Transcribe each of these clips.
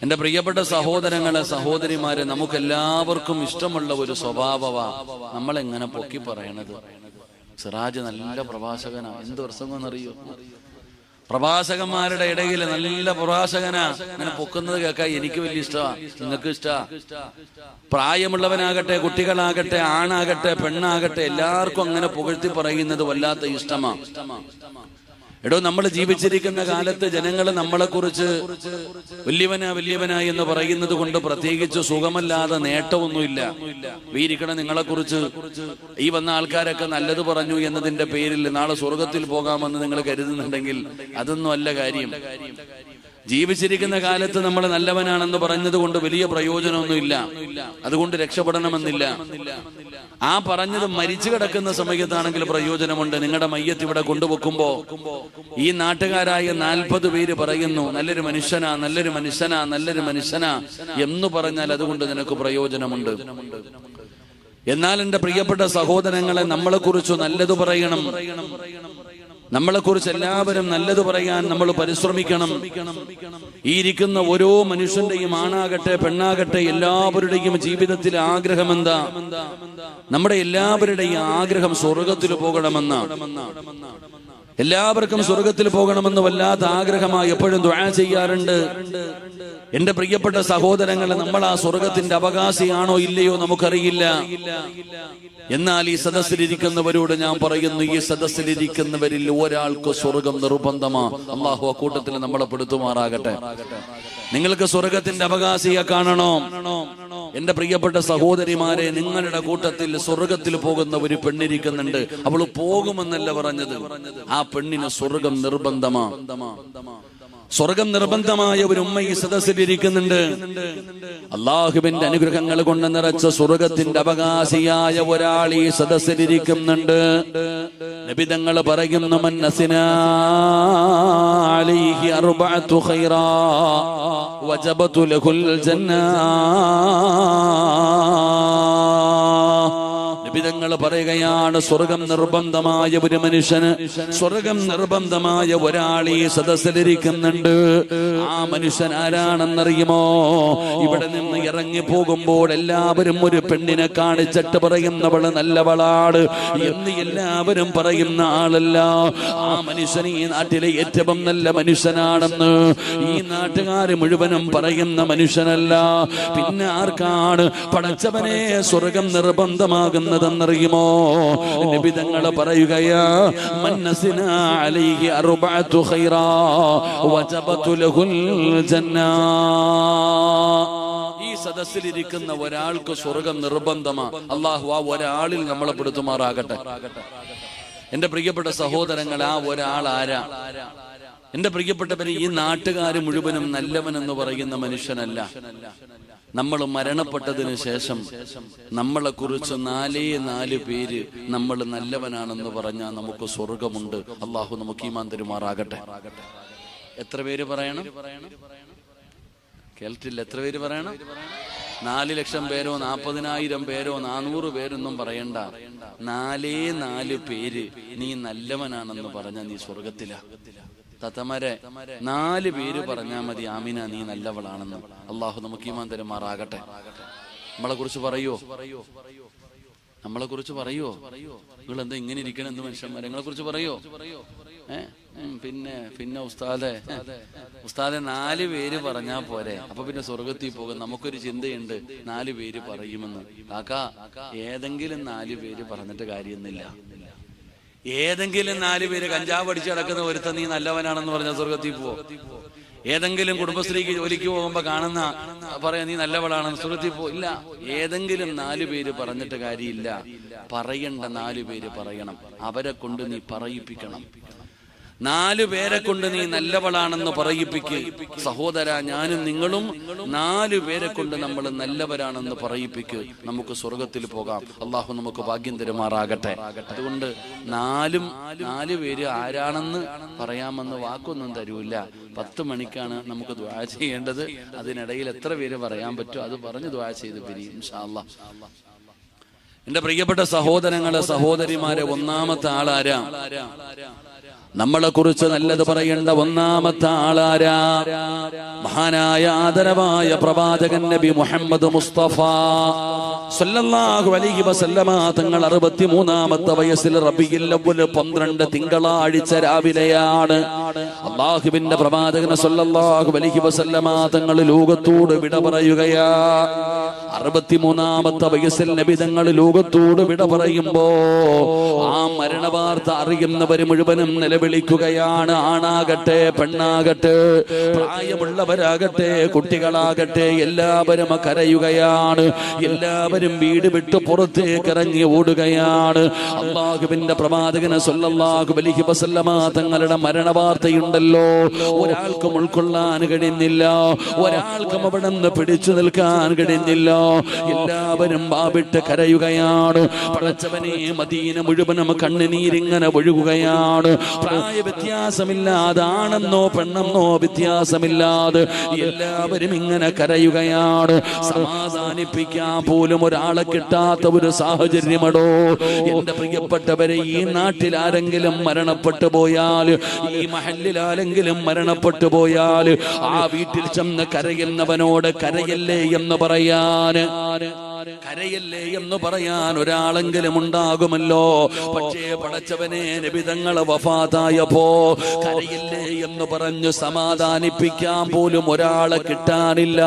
എന്റെ പ്രിയപ്പെട്ട സഹോദരങ്ങളെ, സഹോദരിമാരെ, നമുക്കെല്ലാവർക്കും ഇഷ്ടമുള്ള ഒരു സ്വഭാവമാ നമ്മളെങ്ങനെ പൊക്കി പറയണത്. സിറാജ് നല്ല പ്രഭാഷകനാ. എന്ത് പ്രസംഗമെന്നറിയോ? പ്രഭാഷകന്മാരുടെ ഇടയിൽ നല്ല പ്രഭാഷകനാ. അങ്ങനെ പൊക്കുന്നത് കേൾക്കാൻ എനിക്ക് വലിയ ഇഷ്ടമാ. നിങ്ങൾക്ക് ഇഷ്ടാ? പ്രായമുള്ളവനാകട്ടെ, കുട്ടികളാകട്ടെ, ആണാകട്ടെ, പെണ്ണാകട്ടെ, എല്ലാവർക്കും അങ്ങനെ പുകഴ്ത്തി പറയുന്നത് വല്ലാത്ത ഇഷ്ടമാ. എടോ, നമ്മൾ ജീവിച്ചിരിക്കുന്ന കാലത്ത് ജനങ്ങൾ നമ്മളെ കുറിച്ച് വലിയവനാ എന്ന് പറയുന്നത് കൊണ്ട് പ്രത്യേകിച്ച് സുഖമല്ലാതെ നേട്ടമൊന്നുമില്ല. വീരിക്കണ നിങ്ങളെ കുറിച്ച് ഈ വന്ന ആൾക്കാരൊക്കെ നല്ലത് പറഞ്ഞു എന്നതിന്റെ പേരിൽ നാളെ സ്വർഗത്തിൽ പോകാമെന്ന് നിങ്ങൾ കരുതുന്നുണ്ടെങ്കിൽ അതൊന്നും അല്ല കാര്യം. ജീവിച്ചിരിക്കുന്ന കാലത്ത് നമ്മൾ നല്ലവനാണെന്ന് പറഞ്ഞത് കൊണ്ട് വലിയ പ്രയോജനമൊന്നുമില്ല. അതുകൊണ്ട് രക്ഷപ്പെടണമെന്നില്ല. ആ പറഞ്ഞത് മരിച്ചു കിടക്കുന്ന സമയത്താണെങ്കിൽ പ്രയോജനമുണ്ട്. നിങ്ങളുടെ മയ്യത്ത് ഇവിടെ കൊണ്ടുവെക്കുമ്പോ ഈ നാട്ടുകാരായ 40 പേര് പറയുന്നു, നല്ലൊരു മനുഷ്യനാ, നല്ലൊരു മനുഷ്യനാ, നല്ലൊരു മനുഷ്യനാ എന്ന് പറഞ്ഞാൽ അതുകൊണ്ട് നിനക്ക് പ്രയോജനമുണ്ട്. എന്നാൽ എന്റെ പ്രിയപ്പെട്ട സഹോദരങ്ങളെ, നമ്മളെ കുറിച്ച് നല്ലത് പറയണം. നമ്മളെ കുറിച്ച് എല്ലാവരും നല്ലത് പറയാൻ നമ്മൾ പരിശ്രമിക്കണം. ഈ ഇരിക്കുന്ന ഓരോ മനുഷ്യന്റെയും, ആണാകട്ടെ പെണ്ണാകട്ടെ, എല്ലാവരുടെയും ജീവിതത്തിലെ ആഗ്രഹം എന്താ? നമ്മുടെ എല്ലാവരുടെയും ആഗ്രഹം സ്വർഗത്തിൽ പോകണമെന്നാണ്. എല്ലാവർക്കും സ്വർഗത്തിൽ പോകണമെന്ന് വല്ലാത്ത ആഗ്രഹമായി എപ്പോഴും ദുആ ചെയ്യാറുണ്ട്. എന്റെ പ്രിയപ്പെട്ട സഹോദരങ്ങളെ, നമ്മൾ ആ സ്വർഗത്തിന്റെ അവകാശിയാണോ ഇല്ലയോ നമുക്കറിയില്ല. എന്നാൽ ഈ സദസ്സിലിരിക്കുന്നവരോട് ഞാൻ പറയുന്നു, ഈ സദസ്സിലിരിക്കുന്നവരിൽ ഒരാൾക്ക് സ്വർഗം നിർബന്ധമാ. അല്ലാഹു അക്കൂട്ടത്തിൽ നമ്മളെ പെടുത്തുമാറാകട്ടെ. നിങ്ങൾക്ക് സ്വർഗത്തിന്റെ അവകാശിയെ കാണണോ? എന്റെ പ്രിയപ്പെട്ട സഹോദരിമാരെ, നിങ്ങളുടെ കൂട്ടത്തിൽ സ്വർഗത്തിൽ പോകുന്ന ഒരു പെണ്ണിരിക്കുന്നുണ്ട്. അവൾ പോകുമെന്നല്ല പറഞ്ഞത്, ആ പെണ്ണിന് സ്വർഗം നിർബന്ധമാ. സ്വർഗം നിർബന്ധമായ ഒരു ഉമ്മ ഈ സദസ്സിലിരിക്കുന്നുണ്ട്. അള്ളാഹുവിന്റെ അനുഗ്രഹങ്ങൾ കൊണ്ട് നിറച്ച സ്വർഗത്തിന്റെ അവകാശിയായ ഒരാൾ ഈ സദസ്സിലിരിക്കുന്നുണ്ട്. നബി തങ്ങൾ പറയുന്നു, മന്നസിനാ അലൈഹി അർബഅതു ഖൈറാ വജബതു ലഹുൽ ജന്നാ. നബിതങ്ങൾ പറയുകയാണ്, സ്വർഗം നിർബന്ധമായ ഒരു മനുഷ്യന്, സ്വർഗം നിർബന്ധമായ ഒരാൾ ഈ സദസ്സിലിരിക്കുന്നുണ്ട്. ആ മനുഷ്യൻ ആരാണെന്നറിയുമോ? ഇവിടെ നിന്ന് ഇറങ്ങി പോകുമ്പോൾ എല്ലാവരും ഒരു പെണ്ണിനെ കാണിച്ചിട്ട് പറയുന്നവള് നല്ലവളാണ് എന്ന് എല്ലാവരും പറയുന്ന ആളല്ല. ആ മനുഷ്യൻ ഈ നാട്ടിലെ ഏറ്റവും നല്ല മനുഷ്യനാണെന്ന് ഈ നാട്ടുകാർ മുഴുവനും പറയുന്ന മനുഷ്യനല്ല. പിന്നെ ആർക്കാണ് പടച്ചവനെ സ്വർഗം നിർബന്ധമാകുന്നതെന്നറിയുമോ? നബി തങ്ങൾ പറയുകയാ, മന്നസിനാ അലൈഹി അർബഅതു ഖൈറാ വജബതു ലഹുൽ ജന്നാ. ഈ സദസ്സിലിരിക്കുന്ന ഒരാൾക്ക് സ്വർഗം നിർബന്ധമാ. അല്ലാഹു ആ ഒരാളിൽ നമ്മളെ പെടുത്തുമാറാകട്ടെ. എന്റെ പ്രിയപ്പെട്ട സഹോദരങ്ങൾ, ആ ഒരാൾ ആരാ? എന്റെ പ്രിയപ്പെട്ടവരെ, ഈ നാട്ടുകാര് മുഴുവനും നല്ലവനെന്ന് പറയുന്ന മനുഷ്യനല്ല. നമ്മൾ മരണപ്പെട്ടതിന് ശേഷം നമ്മളെ കുറിച്ച് 4 പേര് നമ്മൾ നല്ലവനാണെന്ന് പറഞ്ഞാൽ നമുക്ക് സ്വർഗമുണ്ട്. അള്ളാഹു നമുക്ക് ഈമാൻ തരുമാറാകട്ടെ. എത്ര പേര് പറയണം? കേട്ടില്ല. എത്ര പേര് പറയണം? 4 ലക്ഷം പേരോ 40,000 പേരോ 400 പേരൊന്നും പറയണ്ട. 4 പേര് നീ നല്ലവനാണെന്ന് പറഞ്ഞാൽ നീ സ്വർഗത്തിലാ. തത്തമാരെ 4 പേര് പറഞ്ഞാൽ മതി, ആമിന നീ നല്ലവളാണെന്ന്. അള്ളാഹു നമുക്ക് ഈമാൻ തരുമാറാകട്ടെ. നമ്മളെ കുറിച്ച് പറയോ? നമ്മളെ കുറിച്ച് പറയോ? നിങ്ങൾ എന്താ ഇങ്ങനെ ഇരിക്കണം? എന്ത് മനുഷ്യന്മാരെ, നിങ്ങളെ കുറിച്ച് പറയോ? പിന്നെ ഉസ്താദെ 4 പേര് പറഞ്ഞാ പോരെ, അപ്പൊ പിന്നെ സ്വർഗത്തിൽ പോകും. നമുക്കൊരു ചിന്തയുണ്ട് 4 പേര് പറയുമെന്ന്. കാക്കാ, ഏതെങ്കിലും 4 പേര് പറഞ്ഞിട്ട് കാര്യമൊന്നുമില്ല. ഏതെങ്കിലും 4 പേര് കഞ്ചാവ് അടിച്ച് കിടക്കുന്ന ഒരുത്തൻ നീ നല്ലവനാണെന്ന് പറഞ്ഞ സ്വർഗത്തിൽ പോവോ? ഏതെങ്കിലും കുടുംബശ്രീക്ക് ജോലിക്ക് പോകുമ്പോ കാണുന്ന പറയാ നീ നല്ലവളാണെന്ന് സ്വർഗത്തിൽ പോയില്ല. ഏതെങ്കിലും 4 പേര് പറഞ്ഞിട്ട് കാര്യമില്ല. പറയേണ്ട 4 പേര് പറയണം. അവരെ കൊണ്ട് നീ പറയിപ്പിക്കണം. 4 പേരെ കൊണ്ട് നീ നല്ലവളാണെന്ന് പറയിപ്പിക്ക്. സഹോദര, ഞാനും നിങ്ങളും 4 പേരെ കൊണ്ട് നമ്മൾ നല്ലവരാണെന്ന് പറയിപ്പിക്ക്. നമുക്ക് സ്വർഗത്തിൽ പോകാം. അള്ളാഹു നമുക്ക് ഭാഗ്യം തരുമാറാകട്ടെ. അതുകൊണ്ട് 4 പേര് ആരാണെന്ന് പറയാമെന്ന് വാക്കൊന്നും തരൂല്ല. 10 മണിക്കാണ് നമുക്ക് ദുആ ചെയ്യേണ്ടത്. അതിനിടയിൽ എത്ര പേര് പറയാൻ പറ്റുമോ അത് പറഞ്ഞ് ദുആ ചെയ്ത് പിരിയും ഇൻഷാ അല്ലാഹ്. എന്റെ പ്രിയപ്പെട്ട സഹോദരങ്ങളെ, സഹോദരിമാരെ, ഒന്നാമത്തെ ആളാരാ? നമ്മളെ കുറിച്ച് നല്ലത് പറയേണ്ട ഒന്നാമത്തെ ആളാരാ? മഹാനായ ആദരവായ പ്രവാചകൻ നബി മുഹമ്മദ് മുസ്തഫ സല്ലല്ലാഹു അലൈഹി വസല്ലമ തങ്ങൾ 63ാമത്തെ വയസ്സിൽ റബീഉൽ അവ്വൽ 12 തിങ്കളാഴ്ച രാവിലെയാണ് അല്ലാഹുവിന്റെ പ്രവാചകൻ സല്ലല്ലാഹു അലൈഹി വസല്ലമ തങ്ങൾ ലോകത്തോട് വിട പറയുകയാ. 63ാമത്തെ വയസ്സിൽ നബി തങ്ങൾ ലോകത്തോട് വിട പറയുമ്പോ ആ മരണവാർത്ത അറിയുന്നവർ മുഴുവനും നിലവിളിക്കുകയാണ്. ആണാകട്ടെ പെണ്ണാകട്ടെ, പ്രായമുള്ളവരാകട്ടെ കുട്ടികളാകട്ടെ, എല്ലാവരും കരയുകയാണ്. എല്ലാവരും വീട് വിട്ട് പുറത്തേക്ക് ഇറങ്ങി ഓടുകയാണ്. അല്ലാഹുവിന്റെ പ്രവാചകൻ സല്ലല്ലാഹു അലൈഹി വസല്ലമ തങ്ങളുടെ മരണവാർത്തയുണ്ടല്ലോ, ഒരാൾക്കും ഉൾക്കൊള്ളാൻ കഴിയുന്നില്ല, ഒരാൾക്കും അവിടെ നിന്ന് പിടിച്ചു നിൽക്കാൻ കഴിയുന്നില്ല. എല്ലാവരും വാവിട്ട് കരയുകയാണ്. പടച്ചവനെ, മദീന മുഴുവനും കണ്ണുനീരിങ്ങനെ ഒഴുകുകയാണ്. പ്രായ വ്യത്യാസമില്ലാതെ, ആണെന്നോ പെണ്ണെന്നോ വ്യത്യാസമില്ലാതെ എല്ലാവരും ഇങ്ങനെ കരയുകയാണ്. സമാധാനിപ്പിക്കാൻ പോലും ഒരാളെ കിട്ടാത്ത ഒരു സാഹചര്യമടോ. എന്റെ പ്രിയപ്പെട്ടവരെ, ഈ നാട്ടിൽ ആരെങ്കിലും മരണപ്പെട്ടു പോയാൽ, ഈ മഹല്ലിൽ ആരെങ്കിലും മരണപ്പെട്ടു പോയാൽ, ആ വീട്ടിൽ ചെന്ന് കരയുന്നവനോട് കരയല്ലേ എന്ന് പറയാൻ, കരയല്ലേ എന്ന് പറയാൻ ഒരാളെങ്കിലും ഉണ്ടാകുമല്ലോ. പക്ഷേ പടച്ചവനെ, നബി തങ്ങളെ വഫാത്തായപ്പോ കരയല്ലേ എന്ന് പറഞ്ഞു സമാധാനിപ്പിക്കാൻ പോലും ഒരാളെ കിട്ടാനില്ല.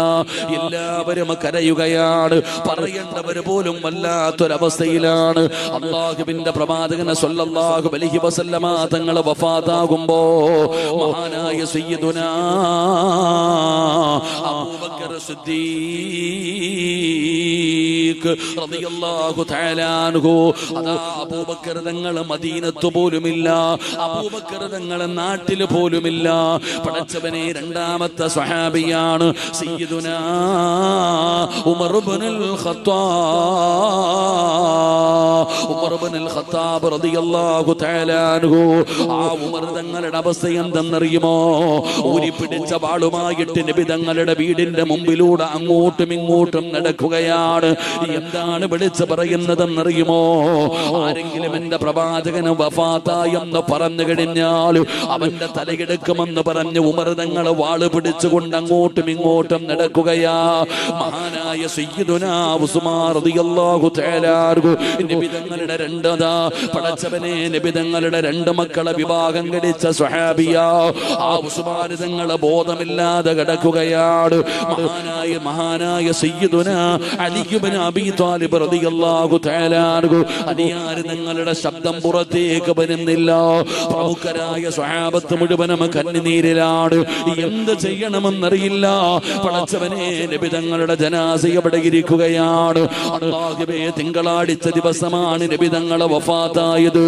എല്ലാവരും കരയുകയാണ്. പറയേണ്ടവര് പോലും വല്ലാത്തൊരവസ്ഥയിലാണ്. അല്ലാഹുവിന്റെ പ്രവാചകൻ സല്ലല്ലാഹു അലൈഹി വസല്ലമ തങ്ങൾ വഫാത്താകുമ്പോ മഹാനായ സയ്യിദുനാ അബൂബക്കർ സിദ്ദീഖ് റളിയല്ലാഹു തആല അൻഹു, അതാ അബൂബക്കർ തങ്ങൾ മദീനത്ത് പോലുമില്ല, അബൂബക്കർ തങ്ങൾ നാട്ടിൽ പോലുമില്ല. പടച്ചവനെ, രണ്ടാമത്തെ സ്വഹാബിയാണ് സയ്യിദുനാ ഉമർ ഇബ്നുൽ ഖത്താബ് റളിയല്ലാഹു തആല അൻഹു. ആ ഉമർ തങ്ങളുടെ അവസ്ഥ എന്തെന്നറിയുമോ? ഊരിപ്പിടിച്ച വാളുമായിട്ട് നബി തങ്ങളുടെ വീടിന്റെ മുമ്പിലൂടെ അങ്ങോട്ടും ഇങ്ങോട്ടും നടക്കുകയാണ്. എന്താണ് വിളിച്ച് പറയുന്നതെന്നറിയുമോ? ആരെങ്കിലും എന്റെ പ്രവാചകന് വഫാത്തായെന്ന് പറഞ്ഞു കഴിഞ്ഞാൽ അവന്റെ തലയെടുക്കുമെന്ന് പറഞ്ഞ് ഉമർ തങ്ങൾ വാള് പിടിച്ചുകൊണ്ട് അങ്ങോട്ടും ഇങ്ങോട്ടും നടക്കുകയാ. മഹാനായ സയ്യിദുനാ ഉസ്മാൻ റളിയല്ലാഹു തആല അൻഹു, നബി തങ്ങളുടെ പടച്ചവനെ, നബി തങ്ങളുടെ 2 മക്കളെ വിവാഹം കഴിച്ച സ്വഹാബിയാ. ആ ഉസ്മാൻ തങ്ങളെ ബോധമില്ലാതെ കിടക്കുകയാണ്. മഹാനായ സയ്യിദുനാ അലി ഇബ്നു അബീ ത്വാലിബ് റളിയല്ലാഹു തആല അൻഹു, അലിയാര് തങ്ങളുടെ ശബ്ദം പുറത്തേക്ക് വരുന്നില്ല. പ്രമുഖരായ സ്വഹാബത്ത് മുഴുവനും കണ്ണുനീരിലാണ്. എന്ത് ചെയ്യണമെന്നറിയില്ല. പടച്ചവനെ, നബി തങ്ങളുടെ ജനാസ എവിടെ ഇരിക്കുകയാണ്. അല്ലാഹുവേ, തിങ്കളാഴ്ച ദിവസമാണ് നബി തങ്ങളെ വഫാത്തായത്.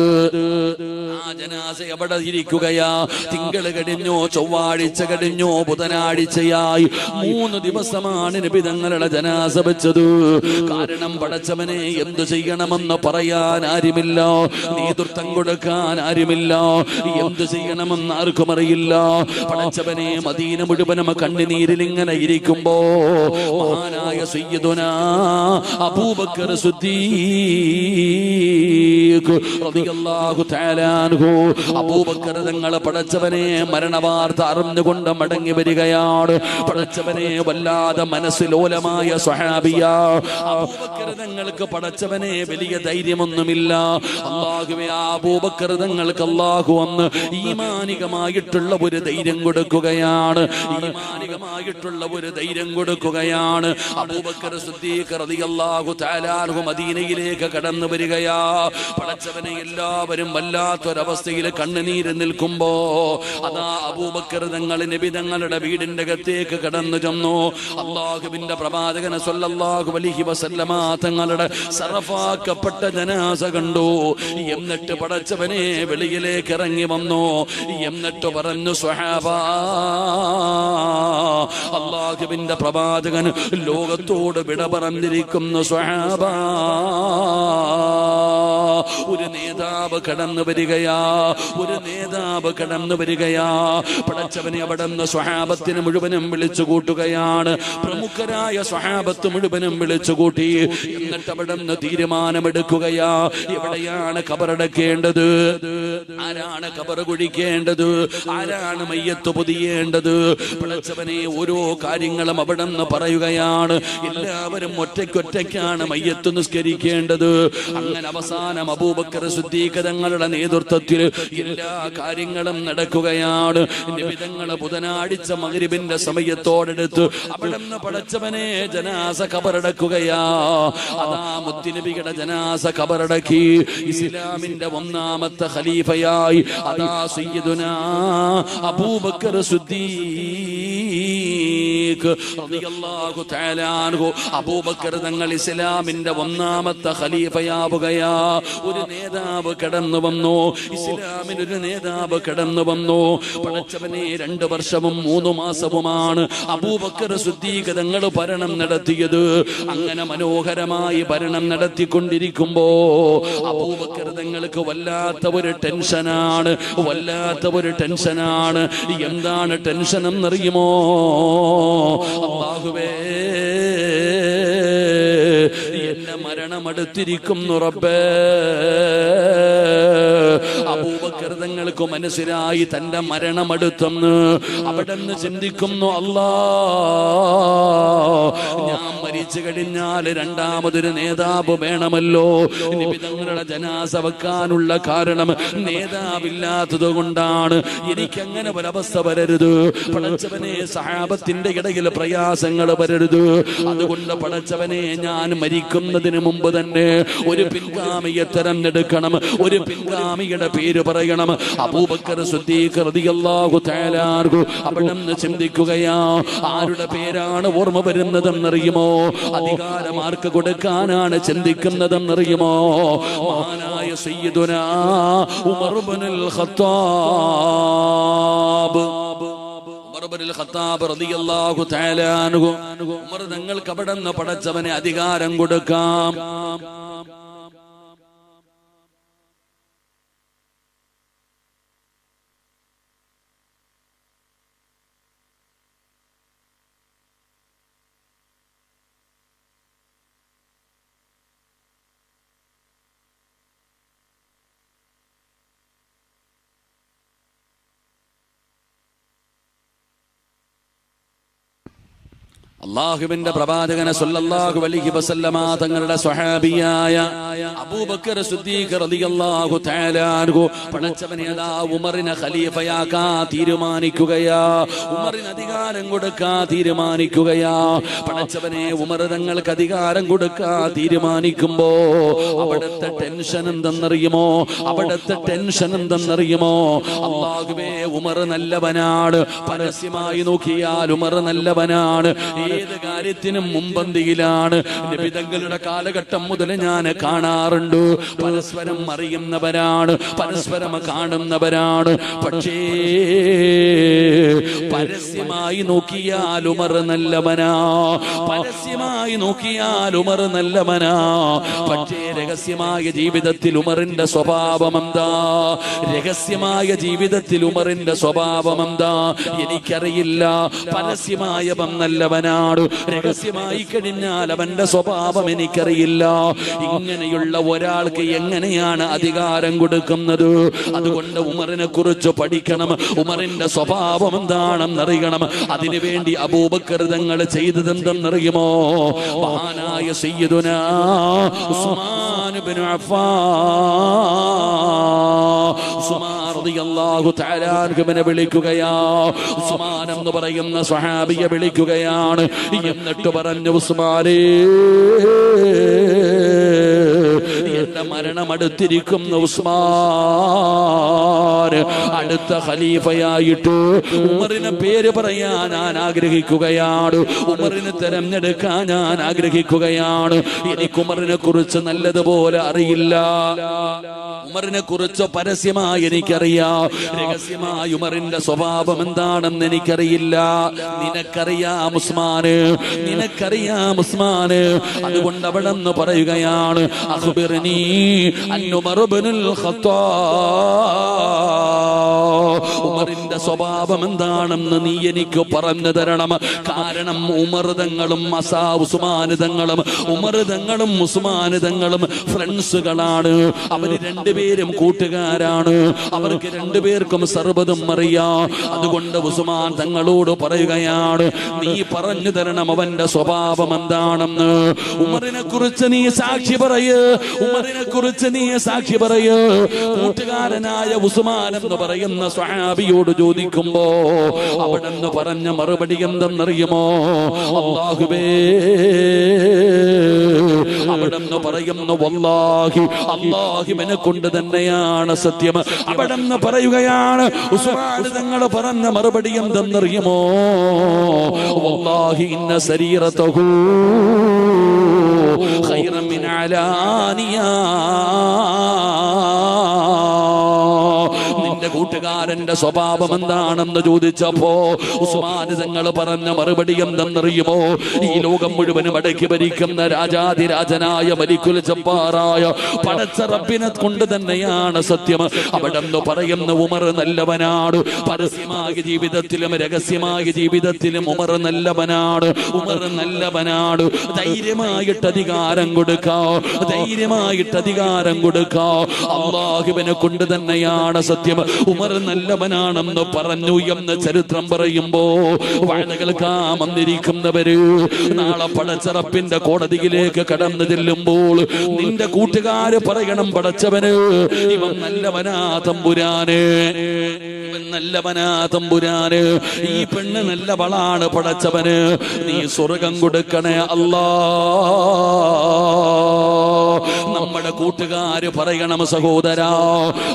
ആ ജനാസ എവിടെ ഇരിക്കുകയാ? തിങ്കൾ കഴിഞ്ഞോ, ചൊവ്വാഴ്ച കഴിഞ്ഞോ, ബുധനാഴ്ചയായി 3 ദിവസമാണ് നബി തങ്ങളുടെ ജനാസ വെച്ചത്. കാരണം പടച്ചവനെ, എന്തു ചെയ്യണമെന്ന് പറയാൻ ആരുമില്ല, നേതൃത്വം കൊടുക്കാൻ ആരുമില്ല, എന്തു ചെയ്യണമെന്ന് ആർക്കും അറിയില്ല. പടച്ചവനെ, മദീന മുഴുവനും കണ്ണുനീരിൽ ഇങ്ങനെ ഇരിക്കുമ്പോ മഹാനായ സയ്യിദുനാ അബൂബക്കർ സിദ്ദീഖ് റളിയല്ലാഹു തആല അൻഹു, അബൂബക്കർ തങ്ങളെ പടച്ചവനെ മരണവാർത്ത അറിഞ്ഞുകൊണ്ട് മടങ്ങി വരികയാണ്. പടച്ചവനെ, വല്ലാതെ മനസ്സിലോലമായ സ്വഹാബിയാ. അബൂബക്കർ തങ്ങൾക്ക് പടച്ചവനെ വലിയ ധൈര്യമൊന്നുമില്ല. അല്ലാഹുവേ, അബൂബക്കർ തങ്ങൾക്ക് അല്ലാഹു അന്ന് ഈമാനികമായിട്ടുള്ള ഒരു ധൈര്യം കൊടുക്കുകയാണ്. ഈമാനികമായിട്ടുള്ള ഒരു ധൈര്യം കൊടുക്കുകയാണ്. അബൂബക്കർ സിദ്ദീഖ് റളിയല്ലാഹു തആല അൻഹു മദീനയിലേക്ക് കടന്നു വരികയാ. പടച്ചവനെ, എല്ലാവരും വല്ലാത്തൊരവസ്ഥയിൽ കണ്ണുനീര് നിൽക്കുമ്പോ അതാ അബൂബക്കർ തങ്ങൾ നബി തങ്ങളുടെ വീടിന്റെ അകത്തേക്ക് കടന്നു ചെന്നു. അല്ലാഹുവിന്റെ പ്രവാചകൻ സല്ലല്ലാഹു അലൈഹി വസല്ലമ തങ്ങളുടെ സറഫാക്കപ്പെട്ട ജനാസ കണ്ടു. എന്നിട്ട് പടച്ചവനെ വെളിയിലേക്ക് ഇറങ്ങി വന്നു. എന്നിട്ട് പറഞ്ഞു, സ്വഹാബാ, അല്ലാഹുവിന്റെ പ്രവാചകൻ ലോകത്തോട് വിട പറഞ്ഞിരിക്കുന്നു. സ്വഹാബാ, ഒരു നേതാവ് കടന്നു വരികയാ, ഒരു നേതാവ് കടന്നു വരികയാ. പടച്ചവനെ അവിടുന്ന് സ്വഹാബത്തിന് മുഴുവനും വിളിച്ചു കൂട്ടുകയാണ്. പ്രമുഖരായ സ്വഹാബത്ത് മുഴുവനും വിളിച്ചു കൂട്ടി. എന്നിട്ട് അവിടുന്ന് തീരുമാനമെടുക്കുകയാ, എവിടെയാണ് ഖബറടക്കേണ്ടത്, ആരാണ് ഖബർ കുഴിക്കേണ്ടത്, ആരാണ് മയ്യത്ത് പൊതിയേണ്ടത്. പടച്ചവനെ ഓരോ കാര്യങ്ങളും അവിടുന്ന് പറയുകയാണ്. എല്ലാവരും ഒറ്റയ്ക്കൊറ്റയ്ക്കാണ് മയ്യത്ത് നിസ്കരിക്കേണ്ടത്. അങ്ങനെ അവസാനം അബൂബക്കർ സിദ്ദീഖ് തങ്ങളുടെ നേതൃത്വത്തിൽ എല്ലാ കാര്യങ്ങളും നടക്കുകയാണ്. നിബിതങ്ങള് ബുധനാഴ്ച മഗ്രിബിന്റെ സമയത്തോടെടുത്ത് അവിടുന്ന് പടച്ചവനെ ജനാസ ഖബറടക്കുകയാ. അതാ മുത്തുനബിയുടെ ജനാസ ഖബറടക്കി. ഇസ്ലാമിന്റെ ഒന്നാമത്തെ ഖലീഫയായി അതാ സയ്യിദുനാ അബൂബക്കർ സിദ്ദീഖ് റളിയല്ലാഹു തആല അൻഹു അബൂബക്കർ തങ്ങൾ ഇസ്ലാമിന്റെ ഒന്നാമത്തെ ഖലീഫയാവുകയാ. ഒരു നേതാവ് കടന്നു വന്നു, ഇസ്ലാമിന് ഒരു നേതാവ് കടന്നു വന്നു. പടച്ചവനെ 2 വർഷവും 3 മാസവുമാണ് അബൂബക്കർ സിദ്ദീഖ് തങ്ങൾ ഭരണം നടത്തിയത്. അങ്ങനെ മനോഹരമായി ഭരണം നടത്തിക്കൊണ്ടിരിക്കുമ്പോ അബൂബക്കർ തങ്ങൾക്ക് വല്ലാത്ത ഒരു ടെൻഷനാണ്, വല്ലാത്ത ഒരു ടെൻഷനാണ്. എന്താണ് ടെൻഷൻ എന്നറിയുമോ? അല്ലാഹുവേ, എന്റെ മരണമടുത്തിരിക്കുന്നു റബ്ബേ. അബൂബക്കർ തങ്ങൾക്ക് മനസ്സിലായി തന്റെ മരണമടുത്തെന്ന്. അവിടെന്ന് ചിന്തിക്കുന്നു, അല്ലാ, ഞാൻ മരിച്ചു കഴിഞ്ഞാൽ രണ്ടാമതൊരു നേതാവ് വേണമല്ലോ. നബി തങ്ങളുടെ ജനാസ വെക്കാനുള്ള കാരണം നേതാവില്ലാത്തത് കൊണ്ടാണ്. എനിക്കങ്ങനെ ഒരവസ്ഥ വരരുത് പടച്ചവനെ. സഹാബത്തിന്റെ ഇടയിൽ പ്രയാസങ്ങൾ വരരുത്. അതുകൊണ്ട് പടച്ചവനെ, ഞാൻ മരിക്കുന്നതിന് മുമ്പ് തന്നെ ഒരു പിൻഗാമിയെ തെരഞ്ഞെടുക്കണം, ഒരു പിൻഗാമിയുടെ പേര് പറയണം. അബൂബക്കർ സിദ്ദീഖ് റളിയല്ലാഹു തആല അൻഹു അവിടുന്ന് ചിന്തിക്കുകയാ, ആരുടെ പേരാണ് ഓർമ്മ വരുന്നതെന്നറിയുമോ? അധികാരം ആർക്ക് കൊടുക്കാനാണ് ചിന്തിക്കുന്നതെന്നറിയുമോ? മഹാനായ സയ്യിദുനാ ഉമർ ഇബ്നുൽ ഖത്താബ്, റളിയല്ലാഹു തആല അൻഹു. ഉമർ തങ്ങൾക്ക് അവിടുന്ന് പടച്ചവനെ അധികാരം കൊടുക്കാം. അല്ലാഹുവിന്റെ പ്രവാചകനെ സല്ലല്ലാഹു അലൈഹി വസല്ലമ തങ്ങളുടെ സ്വഹാബിയായ അബൂബക്കർ സിദ്ദീഖ് റളിയല്ലാഹു തആല അൻഹു പടച്ചവനെ അതാ ഉമറിനെ ഖലീഫയാക്കാൻ തീരുമാനിക്കുകയാ. ഉമറിന് അധികാരം കൊടുക്കാൻ തീരുമാനിക്കുകയാ. പടച്ചവനെ, ഉമർ തങ്ങൾക്ക് അധികാരം കൊടുക്കാൻ തീരുമാനിക്കുമ്പോ അവിടുത്തെ ടെൻഷൻ എന്തെന്നറിയുമോ? അവിടുത്തെ ടെൻഷൻ എന്തെന്നറിയുമോ? അല്ലാഹുവേ, ഉമർ നല്ലവനാണ്. പരസ്യമായി നോക്കിയാൽ ഉമർ നല്ലവനാണ്. ഏത് കാര്യത്തിനും മുമ്പന്തിയിലാണ്. നബി തങ്ങളുടെ കാലഘട്ടം മുതൽ ഞാൻ കാണാറുണ്ട്. പരസ്പരം അറിയുന്നവരാണ്, പരസ്പരം കാണുന്നവരാണ്. പക്ഷേ പരസ്യമായി നോക്കിയാൽ ഉമർ നല്ലവനാ, പരസ്യമായി നോക്കിയാൽ ഉമർ നല്ലവനാ. പക്ഷേ രഹസ്യമായ ജീവിതത്തിൽ ഉമറിന്റെ സ്വഭാവം എന്താ? രഹസ്യമായ ജീവിതത്തിൽ ഉമറിന്റെ സ്വഭാവം എന്താ? എനിക്കറിയില്ല. പരസ്യമായവൻ നല്ലവനാണ്, രഹസ്യമായി കഴിഞ്ഞാൽ അവന്റെ സ്വഭാവം എനിക്കറിയില്ല. ഇങ്ങനെയുള്ള ഒരാൾക്ക് എങ്ങനെയാണ് അധികാരം കൊടുക്കുന്നത്? അതുകൊണ്ട് ഉമറിനെ കുറിച്ച് പഠിക്കണം, ഉമറിന്റെ സ്വഭാവം എന്താണെന്നറിയണം. അതിനുവേണ്ടി അബൂബക്കർ തങ്ങൾ ചെയ്തതെന്തെന്നറിയുമോ? മഹാനായ സയ്യിദുനാ ഉസ്മാൻ ഇബ്നു അഫ്ഫാൻ, ഉസ്മാൻ റളിയല്ലാഹു തആല അൻഹുവിനെ വിളിക്കുകയാ. ഉസ്മാൻ എന്ന് പറയുന്ന സ്വഹാബിയെ വിളിക്കുകയാണ്. എന്നിട്ട് പറഞ്ഞു, ഉസ്മാനേ, എന്റെ മരണം അടുത്തിരിക്കുന്ന ഉസ്മാൻ, അടുത്ത ഖലീഫയായിട്ട് ഉമറിനെ പേര് പറയാൻ ഞാൻ ആഗ്രഹിക്കുകയാണ്, ഉമറിനെ തെരഞ്ഞെടുക്കാൻ ഞാൻ ആഗ്രഹിക്കുകയാണ്. എനിക്ക് ഉമറിനെ കുറിച്ച് നല്ലതുപോലെ അറിയില്ല. ഉമറിനെ കുറിച്ച് പരസ്യമായി എനിക്കറിയാം, രഹസ്യമായി ഉമറിന്റെ സ്വഭാവം എന്താണെന്ന് എനിക്കറിയില്ല. നിനക്കറിയാം ഉസ്മാന്, നിനക്കറിയാം ഉസ്മാന്. അതുകൊണ്ട് അവിടെ നിന്ന് പറയുകയാണ്, അഖ്ബിർനീ ഉമർ ഇബ്നുൽ ഖത്താബ്, ഉമറിന്റെ സ്വഭാവം എന്താണെന്ന് നീ എനിക്ക് പറഞ്ഞു തരണം. കാരണം ഉമർ തങ്ങളും ഉസ്മാൻ തങ്ങളും ഫ്രണ്ട്സുകളാണ്. അവര് രണ്ടുപേരും കൂട്ടുകാരാണ്. അവർക്ക് രണ്ടുപേർക്കും സർവ്വതും അറിയാം. അതുകൊണ്ട് ഉസ്മാൻ തങ്ങളോട് പറയുകയാണ്, നീ പറഞ്ഞു തരണം അവന്റെ സ്വഭാവം എന്താണെന്ന്. ഉമറിനെ കുറിച്ച് നീ സാക്ഷി പറയ്, കൂട്ടുകാരനായ ഉസ്മാൻ എന്ന് പറയുന്ന സ്വഹാബിയോട് ചോദിക്കുമ്പോ അവിടെന്ന് പറഞ്ഞ മറുപടി എന്തെന്നറിയുമോ? അല്ലാഹുവേ, അവിടെന്ന് പറയുന്നു, വല്ലാഹി അല്ലാഹുവിനെ കൊണ്ട് തന്നെയാണ് സത്യം. അവിടെന്ന് പറയുകയാണ്, ഉസ്മാൻ തങ്ങൾ പറഞ്ഞ മറുപടി എന്തെന്നറിയുമോ? വല്ലാഹി ഇന്ന സരീറതഹു ഖൈറൻ മിൻ അലാനിയാ. നിന്റെ കൂട്ടുകാരന്റെ സ്വഭാവം എന്താണെന്ന് ചോദിച്ചപ്പോ ഉസ്മാൻ തങ്ങൾ പറഞ്ഞ മറുപടി എന്തെന്നറിയുമോ? ഈ ലോകം മുഴുവനും അടക്കി ഭരിക്കുന്ന രാജാതിരാജനായ മലിക്കുൽ ജബ്ബാറായ പടച്ച റബ്ബിനെ കൊണ്ട് തന്നെയാണ് സത്യം. അവിടെന്ന് പറയുന്ന ഉമർ നല്ലവനാണ്. പരസ്യമായ ജീവിതത്തിലും രഹസ്യമായ ജീവിതത്തിലും ഉമർ നല്ലവനാണ്. ധൈര്യമായിട്ട് അധികാരം കൊടുക്കാം. അല്ലാഹുവിനെ കൊണ്ട് തന്നെയാണ് സത്യം. ഉമർ നല്ലവനാണെന്ന് പറഞ്ഞു എന്ന് ചരിത്രം പറയുമ്പോ വാഴകൾ വന്നിരിക്കുന്നവര് നാളെ പടച്ചറപ്പിന്റെ കോടതിയിലേക്ക് കടന്നു ചെല്ലുമ്പോൾ നിന്റെ കൂട്ടുകാര് പറയണം, പടച്ചവന് ഇവൻ നല്ലവനാ തമ്പുരാന്, ഈ പെണ്ണ് നല്ലവളാണ് പടച്ചവന്, നീ സ്വർഗം കൊടുക്കണേ അല്ലാ. നമ്മുടെ കൂട്ടുകാര് പറയണം സഹോദരാ.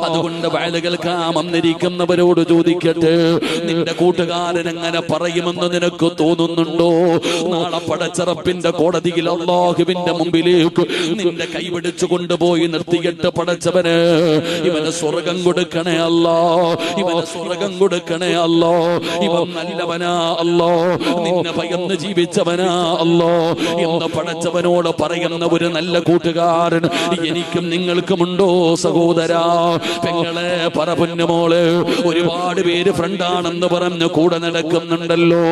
അതുകൊണ്ട് വാഴകൾ വന്നിരിക്കുന്നവരോട് ചോദിക്കട്ടെ, നിന്റെ കൂട്ടുകാരൻ എങ്ങനെ പറയുമെന്ന് നിനക്ക് തോന്നുന്നുണ്ടോ? നാളെ പടച്ചറപ്പിന്റെ കോടതിയിൽ അല്ലാഹുവിന്റെ മുമ്പിലേക്ക് നിന്റെ കൈപിടിച്ചു കൊണ്ടുപോയി നിർത്തിയിട്ട് പടച്ചവന് ഇവന് സ്വർഗം കൊടുക്കണേ അല്ലാ, ഇവൻ നല്ലവനാ അല്ലാ, നിന്നെ ഭയന്ന് ജീവിച്ചവനാ അല്ലാ എന്ന് പടച്ചവനോട് പറയുന്ന ഒരു നല്ല കൂട്ടുകാരൻ എനിക്കും നിങ്ങൾക്കുമുണ്ടോ സഹോദരാ? പെങ്ങളെ പറ പൊന്നുമോള്, ഒരുപാട് പേര് ഫ്രണ്ടാണെന്ന് പറഞ്ഞ് കൂടെ നടക്കുന്നുണ്ടല്ലോ.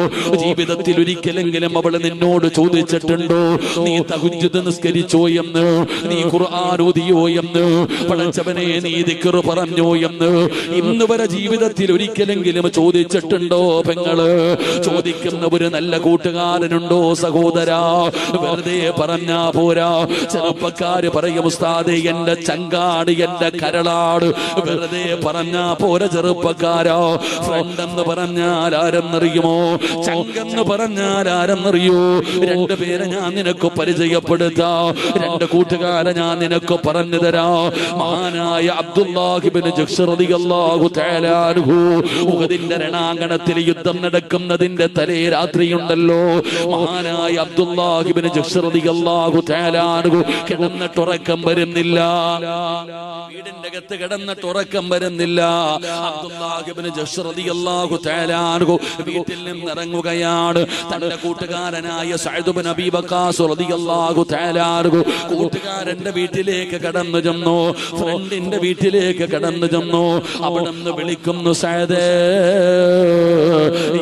ജീവിതത്തിൽ ഒരിക്കലെങ്കിലും അവള് നിന്നോട് ചോദിച്ചിട്ടുണ്ടോ, നീ തഹജ്ജുദ് നിസ്കരിച്ചോ എന്ന്, നീ ഖുർആൻ ഓതിയോ എന്ന്, പടച്ചവനെ നീ ദിക്ർ പറഞ്ഞോ എന്ന് ഇന്ന് വരെ ജീവിതത്തിൽ ഒരിക്കലെങ്കിലും ചോദിച്ചിട്ടുണ്ടോ? പെങ്ങള് ചോദിക്കുന്ന ഒരു നല്ല കൂട്ടുകാരനുണ്ടോ സഹോദരാ? വെറുതെ പറഞ്ഞാ പോരാ. ചെറുപ്പക്കാര് പറയും, ഉസ്താദേ എന്റെ ചങ്കാട്, എന്റെ കരളാട്. വെറുതെ പറഞ്ഞാ പോരാ ചെറുപ്പക്കാരോ. ഫ്രണ്ട് എന്ന് പറഞ്ഞാൽ ആരെന്നറിയുമോ? ചങ്കെന്ന് പറഞ്ഞാൽ ആരെന്നറിയോ? രണ്ടുപേരെ ഞാൻ നിനക്ക് പരിചയപ്പെടുത്താം, രണ്ട് കൂട്ടുകാരെ ഞാൻ നിനക്ക് പറഞ്ഞു തരാം. മഹാനായ അബ്ദുല്ലാഹ് ഇബ്നു ജഹ്ശ് റളിയല്ലാഹു തആല അൻഹു ഉഹദിന്റെ രണാങ്കണത്തിൽ യുദ്ധം നടക്കുന്നതിന്റെ തലേ രാത്രിയുണ്ടല്ലോ, മഹാനായ അബ്ദുല്ലാഹ് ഇബ്നു ജഹ്ശ് റളിയല്ലാഹു തആല അൻഹു കിടന്നിട്ടുറക്കം വരുന്നില്ല. വീടിന്റെ അകത്ത് കിടന്നിട്ടുറക്കം വരുന്നില്ല. അബ്ദുല്ലാഹ് ഇബ്നു ജഹ്ശ് റളിയല്ലാഹു തആല അൻഹു വീട്ടിൽ നിന്ന് ഇറങ്ങുകയാണ്. തന്റെ കൂട്ടുകാരനായ സഅദ് ഇബ്നു അബീ വഖാസ് റളിയല്ലാഹു തആല അൻഹു കൂട്ടുകാരന്റെ വീട്ടിലേക്ക് കടന്നു ചെന്നു, ഫ്രണ്ടിന്റെ വീട്ടിലേക്ക് കടന്നു ചെന്നു. അവിടെ നിന്ന് വിളിക്കുന്നു, സഅദ്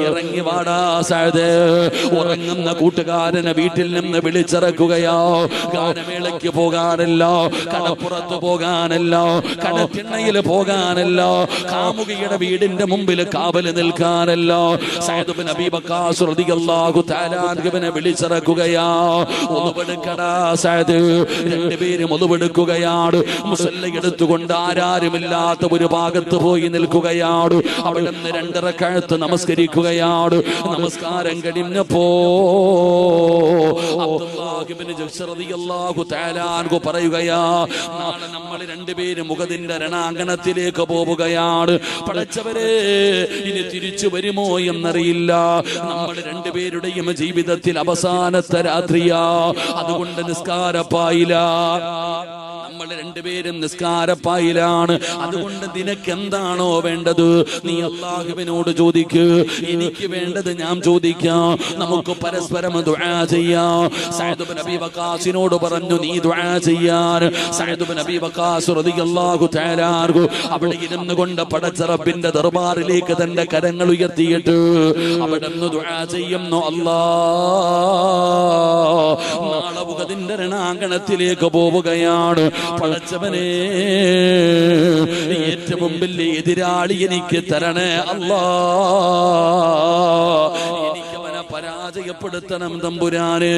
ഇറങ്ങി വാടാ സഅദ്. ഉറങ്ങുന്ന കൂട്ടുകാരനെ വീട്ടിൽ നിന്ന് വിളിച്ചിറക്കുകയോ. ഗാനമേളയ്ക്ക് പോകാനല്ല, കടപ്പുറത്ത് പോകാനല്ല, കടത്തിണ്ണയിൽ പോകാനല്ല, കാമുകിയുടെ വീടിന്റെ മുമ്പിൽ കാവല് നിൽക്കാനല്ല. സഅദ് ഇബ്നു അബീ വഖാസ് റളിയല്ലാഹു തആല അൻഹുവിനെ വിളിച്ചിറക്കുകയാ. ഒന്നുപെടുക്കടാ സഅദ്. രണ്ടുപേരും ഒന്നുപെടുക്കുകയാണ്. മുസല്ല എടുത്തുകൊണ്ട് ആരാരുമില്ലാത്ത ഒരു ഭാഗത്ത് പോയി നിൽക്കുകയാണ്. അവിടെ നിന്ന് 2 റക്അത്ത് നമസ്കരിക്കുകയാണ്. നമസ്കാരം കഴിഞ്ഞപ്പോ അബ്ദുല്ലാഹ് ഇബ്നു ജഹ്ശ് റളിയല്ലാഹു തആല അൻഹു പറയുകയാ, നാളെ നമ്മൾ രണ്ടുപേരും മുഖത്തിന്റെ രണാങ്കണത്തിലേക്ക് പോവുകയാണ്. പടച്ചവരെ, ഇനി തിരിച്ചു വരുമോ എന്നറിയില്ല. നമ്മൾ രണ്ടുപേരുടെയും ജീവിതത്തിൽ അവസാനത്തെ രാത്രിയാ. അതുകൊണ്ട് നിസ്കാരപ്പായില്ല. നമ്മൾ നമ്മൾ രണ്ടുപേരും നിസ്കാരപ്പായിലാണ്. അതുകൊണ്ട് നിനക്ക് എന്താണോ വേണ്ടത് നീ അല്ലാഹുവിനോട് ചോദിക്ക്. എനിക്ക് വേണ്ടത് ഞാൻ ചോദിക്കാം. നമുക്ക് പരസ്പരം ദുആ ചെയ്യാം. സഅദ് ഇബ്നു അബീ വഖാസിനോട് പറഞ്ഞു നീ ദുആ ചെയ്യാൻ. സഅദ് ഇബ്നു അബീ വഖാസ് റളിയല്ലാഹു തആല അൻഹു അവിടെ ഇരുന്നു കൊണ്ട് പടച്ച റബ്ബിന്റെ ദർബാറിലേക്ക് തന്റെ കരങ്ങൾ ഉയർത്തിയിട്ട് അവിടെ നിന്ന് ദുആ ചെയ്യുന്നു. അല്ലാഹ് നാളെ ഉഹദിന്റെ രണാങ്കണത്തിലേക്ക് പോവുകയാണ്. പടച്ചവനെ ഏറ്റവും വലിയ എതിരാളി എനിക്ക് തരണേ അല്ലാഹ്. എനിക്കവനെ പരാജയപ്പെടുത്തണം തമ്പുരാന്.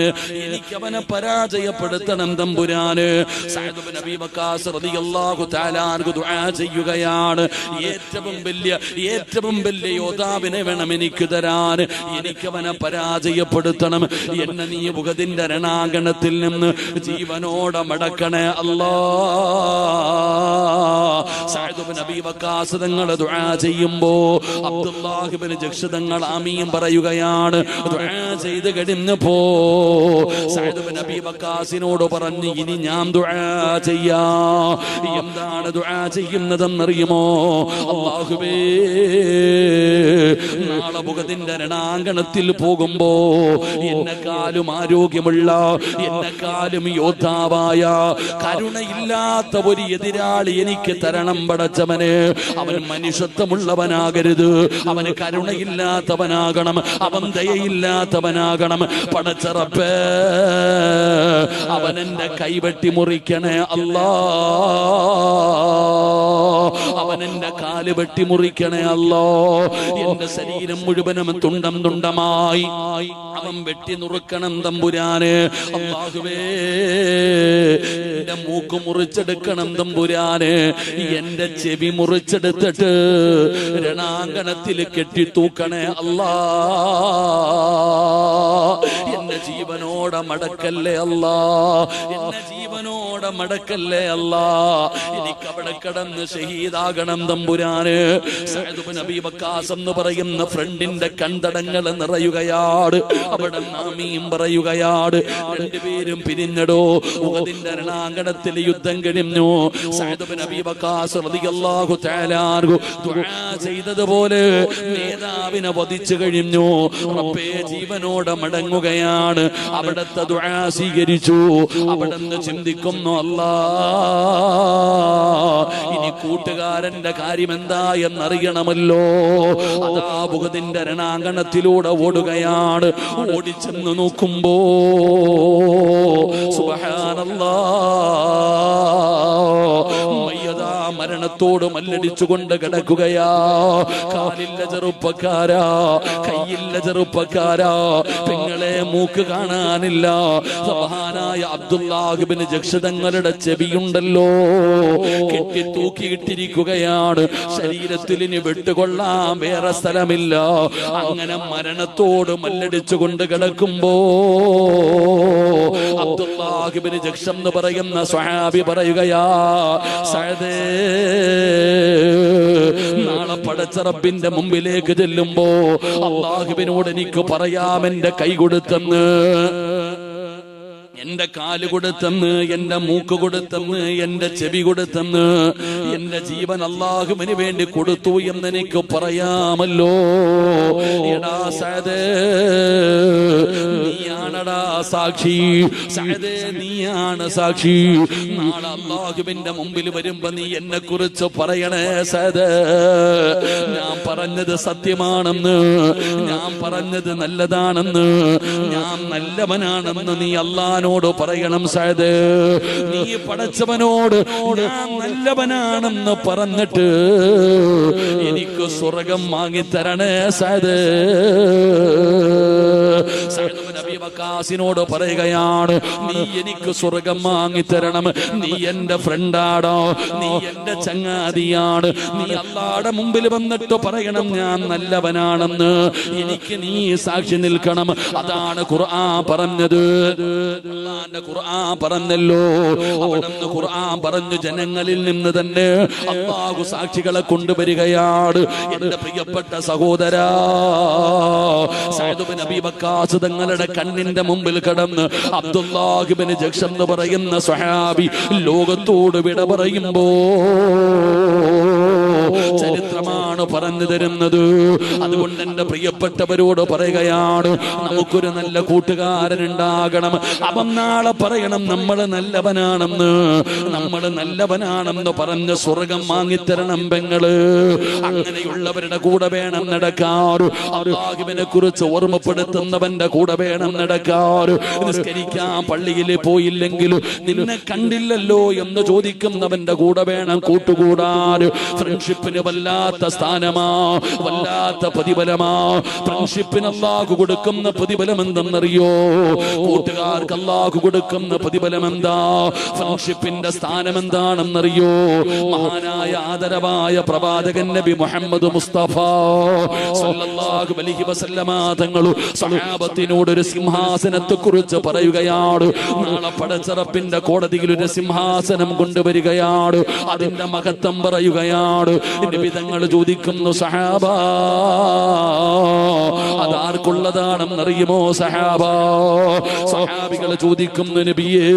എനിക്കവനെ പരാജയപ്പെടുത്തണം തമ്പുരാന്. സഅദ് ഇബ്നു അബീ വഖാസ് റളിയല്ലാഹു തആല അൻഹു ദുആ ചെയ്യുകയാണ്. ഏറ്റവും വലിയ യോദ്ധാവിനെ വേണം എനിക്ക് തരാൻ. എനിക്കവനെ പരാജയപ്പെടുത്തണം. എന്നെ നീ ഉഹദിന്റെ രണാങ്കണത്തിൽ നിന്ന് ജീവനോടെ മടക്കണേ അല്ലാഹ്. സഅദ് ഇബ്നു അബീ വഖാസ് തങ്ങൾ ദുആ ചെയ്യുമ്പോ അബ്ദുല്ലാഹ് ഇബ്നു ജഹ്ഷ് തങ്ങൾ ആമീൻ പറയുകയാണ്. ദുആ ചെയ്ത് കഴിഞ്ഞപ്പോ സഅദ് ഇബ്നു അബീ വഖാസിനോട് പറഞ്ഞു ഇനി ഞാൻ ദുആ ചെയ്യാം. എന്താണ് ദുആ ചെയ്യുന്നതെന്നറിയുമോ? അല്ലാഹുവേ നാളെ ഉഹദിന്റെ രണാങ്കണത്തിൽ പോകുമ്പോ എന്നെക്കാളും ആരോഗ്യമുള്ള എന്നെക്കാളും യോദ്ധാവായ കരുണയില്ലാത്ത ഒരു എതിരാളി എനിക്ക് തരണം പടച്ചവനെ. അവൻ മനുഷ്യത്വമുള്ളവനാകരുത്. അവന് കരുണയില്ലാത്തവനാകണം. അവൻ ദയയില്ലാത്തവനാകണം. പടച്ച റബ്ബേ അവൻ എന്റെ കൈവെട്ടി മുറിക്കണേ അല്ലാഹ്. അവൻ എന്റെ കാല് വെട്ടി മുറിക്കണേ അല്ലാഹ്. എന്റെ ശരീരം മുഴുവനും തുണ്ടം തുണ്ടമായി അവൻ വെട്ടി നുറുക്കണം തമ്പുരാന്. അല്ലാഹുവേ എന്റെ മൂക്ക് മുറിച്ചെടുക്കണം തമ്പുരാന്. എന്റെ ചെവി മുറിച്ചെടുത്തിട്ട് രണാങ്കണത്തിൽ കെട്ടിത്തൂക്കണേ അല്ലാഹ്. എന്നെ ജീവനോടെ മടക്കല്ലേ അല്ലാഹ്. എന്നെ ജീവനോടെ മടക്കല്ലേ അല്ലാഹ്. എനിക്ക് അവിടെ കിടന്ന് ഷഹീദാകണം തമ്പുരാന്. സഅദ് ഇബ്നു അബീ വഖാസ് എന്ന് പറയുന്ന ഫ്രണ്ടിന്റെ കണ്ടടങ്ങൾ നിറയുകയാണ്. അവിടെ ആമീൻ പറയുകയാണ്. രണ്ടുപേരും പിരിഞ്ഞടോ. ഉഹദിന്റെ രണാങ്കണത്തിൽ യുദ്ധം കഴിഞ്ഞു. സഅദ് ഇബ്നു അബീ വഖാസ് റളിയല്ലാഹു തആല അൻഹു ദുആ ചെയ്തതുപോലെ നേതാവിനെ വധിച്ചു കഴിഞ്ഞു. റബ്ബേ ജീവനോടെ മടങ്ങുകയാണ്. അവിടുത്തെ ദുആ സ്വീകരിച്ചു. അവിടുന്ന് ചിന്തിക്കുന്നു അല്ലാഹ് ഇനി കൂട്ടുകാരന്റെ കാര്യം എന്താ എന്നറിയണമല്ലോ. അതാ ഉഹദിന്റെ രണാങ്കണത്തിലൂടെ ഓടുകയാണ്. ഓടിച്ചെന്ന് നോക്കുമ്പോ സുബ്ഹാനല്ലാഹ് മരണത്തോട് മല്ലടിച്ചുകൊണ്ട് കിടക്കുകയാ. കാലില്ല ചെറുപ്പക്കാരാ, കയ്യില്ല ചെറുപ്പക്കാരാ, പെങ്ങളെ മൂക്ക് കാണാനില്ല. മഹാനായ അബ്ദുല്ലാഹ് ഇബ്നു ജഹ്ഷ് തങ്ങളുടെ ചെവിയുണ്ടല്ലോ കെട്ടി തൂക്കിയിട്ടിരിക്കുകയാണ്. ശരീരത്തിൽ ഇനി വിട്ടുകൊള്ളാൻ വേറെ സ്ഥലമില്ല. അങ്ങനെ മരണത്തോട് മല്ലടിച്ചുകൊണ്ട് കിടക്കുമ്പോ അബ്ദുല്ലാഹ് ഇബ്നു ജഹ്ഷ് എന്ന് പറയുന്ന സ്വഹാബി പറയുകയാ, സഅദേ നാളെ പടച്ച റബ്ബിന്റെ മുമ്പിലേക്ക് ചെല്ലുമ്പോ അല്ലാഹുവിനോട് എനിക്ക് പറയാം എന്റെ കൈ കൊടുത്തെന്ന്, എന്റെ കാല് കൊടുത്തെന്ന്, എന്റെ മൂക്ക് കൊടുത്തെന്ന്, എന്റെ ചെവി കൊടുത്തെന്ന്, എന്റെ ജീവൻ അല്ലാഹുവിന് വേണ്ടി കൊടുത്തു എന്ന് എനിക്ക് പറയാമല്ലോ. എടാ സഅദേ നീയാണടാ സാക്ഷി. സഅദേ നീയാണ് സാക്ഷി. നാളെ അല്ലാഹുവിന്റെ മുമ്പിൽ വരുമ്പോ നീ എന്നെ കുറിച്ച് പറയണേ സഅദേ. ഞാൻ പറഞ്ഞത് സത്യമാണെന്ന്, ഞാൻ പറഞ്ഞത് നല്ലതാണെന്ന്, ഞാൻ നല്ലവനാണെന്ന് നീ അല്ലാഹുവിനോട് പറയണം സഅദേ. നീ പടച്ചവനോട് ഞാൻ നല്ലവനാണെന്ന് പറഞ്ഞിട്ട് എനിക്ക് സ്വർഗം വാങ്ങിത്തരണേ സഅദേ. സഅദ് ഇബ്നു അബീ വഖാസിനോട് പറയുകയാണ്, നീ എനിക്ക് സ്വർഗം വാങ്ങിത്തരണം. നീ എന്റെ ഫ്രണ്ടാണോ, നീ എന്റെ ചങ്ങാതിയാണ്. നീ അല്ലാഹുവിന്റെ മുമ്പിൽ വന്നിട്ട് പറയണം ഞാൻ നല്ലവനാണെന്ന്. എനിക്ക് നീ സാക്ഷി നിൽക്കണം. അതാണ് ഖുർആൻ പറഞ്ഞത്. അല്ലാഹുവിന്റെ ഖുർആൻ പറഞ്ഞല്ലോ. അവിടുന്ന് ഖുർആൻ പറഞ്ഞു ജനങ്ങളിൽ നിന്ന് തന്നെ അല്ലാഹു സാക്ഷികളെ കൊണ്ടുവരികയാണ്. എന്റെ പ്രിയപ്പെട്ട സഹോദരാ, സഅദ് ഇബ്നു അബീ വഖാസ് തങ്ങളുടെ കണ്ണിന്റെ മുമ്പിൽ കടന്ന് അബ്ദുല്ലാഹ് ഇബ്നു ജഹ്ഷം എന്ന് പറയുന്ന സ്വഹാബി ലോകത്തോട് വിട പറയുമ്പോ ചരിത്രമാണ് പറഞ്ഞു തരുന്നത്. അതുകൊണ്ട് എന്റെ പ്രിയപ്പെട്ടവരോട് പറയുകയാണ്, നമുക്കൊരു നല്ല കൂട്ടുകാരൻ ഉണ്ടാകണം. അവൻ നാളെ പറയണം നമ്മൾ നല്ലവനാണെന്ന്. നമ്മൾ നല്ലവനാണെന്ന് പറഞ്ഞ് സ്വർഗം വാങ്ങിത്തരണം പെങ്ങള്. അങ്ങനെയുള്ളവരുടെ കൂടെ വേണം നടക്കാറ്. അല്ലാഹുവിനെ കുറിച്ച് ഓർമ്മപ്പെടുത്തുന്നവന്റെ കൂടെ വേണം നടക്കാറ്. നിസ്കരിക്കാൻ പള്ളിയിൽ പോയില്ലെങ്കിൽ നിന്നെ കണ്ടില്ലല്ലോ എന്ന് ചോദിക്കുന്നവന്റെ കൂടെ വേണം കൂട്ടുകൂടാറ്. ഫ്രണ്ട്ഷിപ്പിന് വല്ലാത്ത സ്ഥാനമാ, വല്ലാത്ത പ്രതിഫലമാ. ഫ്രണ്ട്ഷിപ്പിന് അല്ലാഹു കൊടുക്കുന്ന പ്രതിഫലം എന്തെന്നറിയോ? കൂട്ടുകാർക്ക് അല്ലാഹു കൊടുക്കുന്ന പ്രതിഫലം എന്താ? ഫ്രണ്ട്ഷിപ്പിന്റെ സ്ഥാനം എന്താണെന്നറിയോ? മഹാനായ ആദരവായ പ്രവാചകൻ നബി മുഹമ്മദ് മുസ്തഫ സല്ലല്ലാഹു അലൈഹി വസല്ലമ തങ്ങൾ സഹാബത്തിനോട് ഒരു സിംഹാസനത്തെ കുറിച്ച് പറയുകയാണ്. നാളെ പടച്ചറപ്പിന്റെ കോടതിയിൽ ഒരു സിംഹാസനം കൊണ്ടുവരികയാണ്. അതിന്റെ മഹത്വം പറയുകയാണ്. നബി തങ്ങൾ ചോദിക്കുന്നു, സഹാബ അതാർക്കുള്ളതാണെന്നറിയുമോ? സഹാബ സഹാബികൾ ചോദിക്കുന്നു, നബിയേ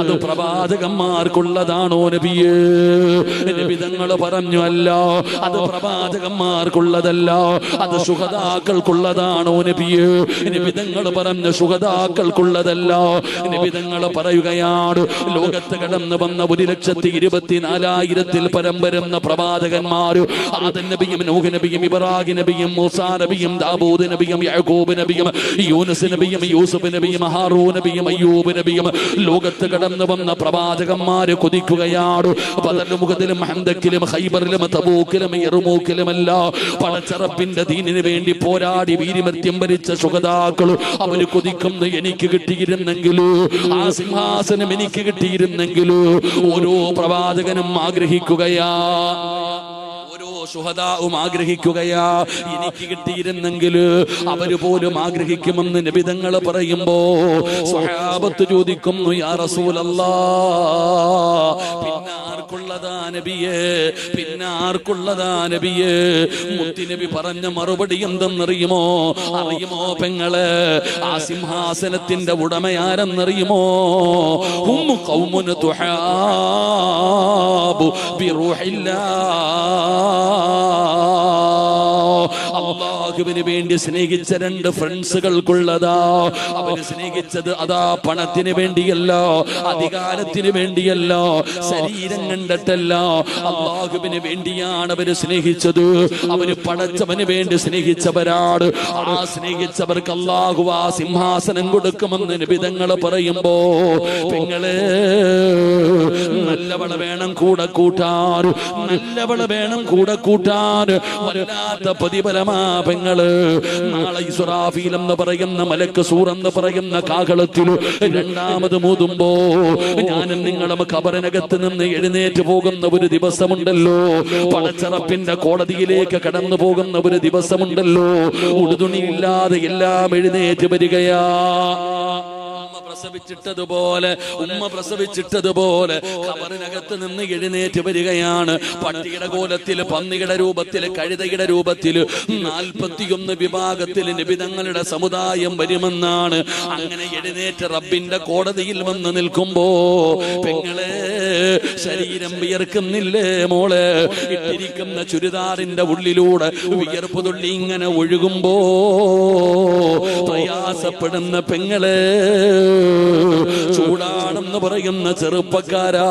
അത് പ്രവാചകന്മാർക്കുള്ളതാണോ നബിയേ? നബി തങ്ങൾ പറഞ്ഞു, അല്ല, അത് പ്രവാചകന്മാർക്കുള്ളതല്ല, അത് ശുഹദാക്കൾക്കുള്ളതാണോ നബിയേ? നബി തങ്ങൾ പറഞ്ഞു, ശുഹദാക്കൾക്കുള്ളതല്ല. നബി തങ്ങൾ പറയുകയാണ്, ലോകത്ത് കടന്നു വന്ന 1,24,000 പരം വരുന്ന പ്രവാചകന്മാർ, ആദം നബിയും നൂഹ് നബിയും ഇബ്രാഹിം നബിയും മൂസാ നബിയും ദാവൂദ് നബിയും യാക്കൂബ് നബിയും യൂനുസ് നബിയും യൂസുഫ് നബിയും ഹാറൂൻ നബിയും അയ്യൂബ് നബിയും ലോകത്ത് കടന്നു വന്ന പ്രവാചകന്മാര് കൊതിക്കുകയാണ്. ബദർ മുഖത്തിലും ഹന്തക്കിലും ഖൈബറിലും തബൂക്കിലും യർമൂക്കിലുമല്ല പടച്ചറപ്പിന്റെ ദീനിന് വേണ്ടി പോരാടി വീരമൃത്യം വരിച്ച ശുഹദാക്കൾ അവര് കൊതിക്കുന്നു, എനിക്ക് കിട്ടിയിരുന്നെങ്കിലോ, ആ സിംഹാസനം എനിക്ക് കിട്ടിയിരുന്നെങ്കിലോ. ഓരോ പ്രവാചകനും ആഗ്രഹിക്കുകയാ, ഓരോ ശുഹദാവും ആഗ്രഹിക്കുകയാ, എനിക്ക് കിട്ടിയിരുന്നെങ്കിൽ. അവര് പോലും ആഗ്രഹിക്കുമെന്ന് നബി തങ്ങൾ പറയുമ്പോ സ്വഹാബത്ത് ചോദിക്കുന്നു, യാ റസൂലല്ലാഹ്, പിന്നെ ആർക്കുള്ളതാ നബിയേ? പിന്നെ ആർക്കുള്ളതാ നബിയേ? മുത്തുനബി പറഞ്ഞ മറുപടി എന്തെന്നറിയുമോ? അറിയുമോ പെങ്ങളെ? ആ സിംഹാസനത്തിന്റെ ഉടമയാരെന്നറിയുമോ? ഹും ഖൗമുൻ തുഹാബു ബിറൂഹില്ലാഹ്. അല്ലാഹുവിന് വേണ്ടി സ്നേഹിച്ച 2 ഫ്രണ്ട്സുകൾക്കുള്ളതാ. അവര് സ്നേഹിച്ചത് അതാ പണത്തിന് വേണ്ടിയല്ല, അധികാരത്തിന് വേണ്ടിയല്ല, ശരീരം കണ്ടിട്ടല്ല, അല്ലാഹുവിന് വേണ്ടിയാണ് അവര് സ്നേഹിച്ചത്. അവര് പടച്ചവന് വേണ്ടി സ്നേഹിച്ചവരാണ്. ആ സ്നേഹിച്ചവർക്ക് അല്ലാഹു ആ സിംഹാസനം കൊടുക്കുമെന്ന് നബി തങ്ങൾ പറയുമ്പോ, പെങ്ങളെ നല്ലവള വേണം കൂടെ കൂട്ടാൻ, നല്ലവള വേണം കൂടെ കൂട്ടാൻ. വല്ലാത്ത പ്രതിഫലമാ പെങ്ങള്. നാളെ ഇസ്രാഫീൽ എന്ന് പറയുന്ന മലക്ക് സൂർ എന്ന് പറയുന്ന കാഹളത്തിൽ രണ്ടാമത് മൂതുമ്പോ ഞാനും നിങ്ങളും ഖബറിനകത്ത് നിന്ന് എഴുന്നേറ്റ് പോകുന്ന ഒരു ദിവസമുണ്ടല്ലോ. പടച്ചറപ്പിന്റെ കോടതിയിലേക്ക് കടന്നു പോകുന്ന ഒരു ദിവസമുണ്ടല്ലോ. ഉടുതുണിയില്ലാതെ എല്ലാം എഴുന്നേറ്റ് വരികയാ. ഉമ്മ പ്രസവിച്ചിട്ടതുപോലെ ഖബറിനകത്ത് നിന്ന് എഴുന്നേറ്റ് വരികയാണ്. പട്ടിയുടെ കോലത്തിൽ, പന്നിയുടെ രൂപത്തിൽ, കഴുതയുടെ രൂപത്തിൽ 41 വിഭാഗത്തിൽ നബി തങ്ങളുടെ സമുദായം വരുമെന്നാണ്. അങ്ങനെ എഴുന്നേറ്റ് റബ്ബിന്റെ കോടതിയിൽ വന്ന് നിൽക്കുമ്പോ പെങ്ങളെ ശരീരം വിയർക്കുന്നില്ലേ മോളെ? ഇട്ടിരിക്കുന്ന ചുരിദാറിന്റെ ഉള്ളിലൂടെ വിയർപ്പ് തുള്ളി ഇങ്ങനെ ഒഴുകുമ്പോ പ്രയാസപ്പെടുന്ന പെങ്ങളെ, ചൂടാണെന്ന് പറയുന്ന ചെറുപ്പക്കാരാ,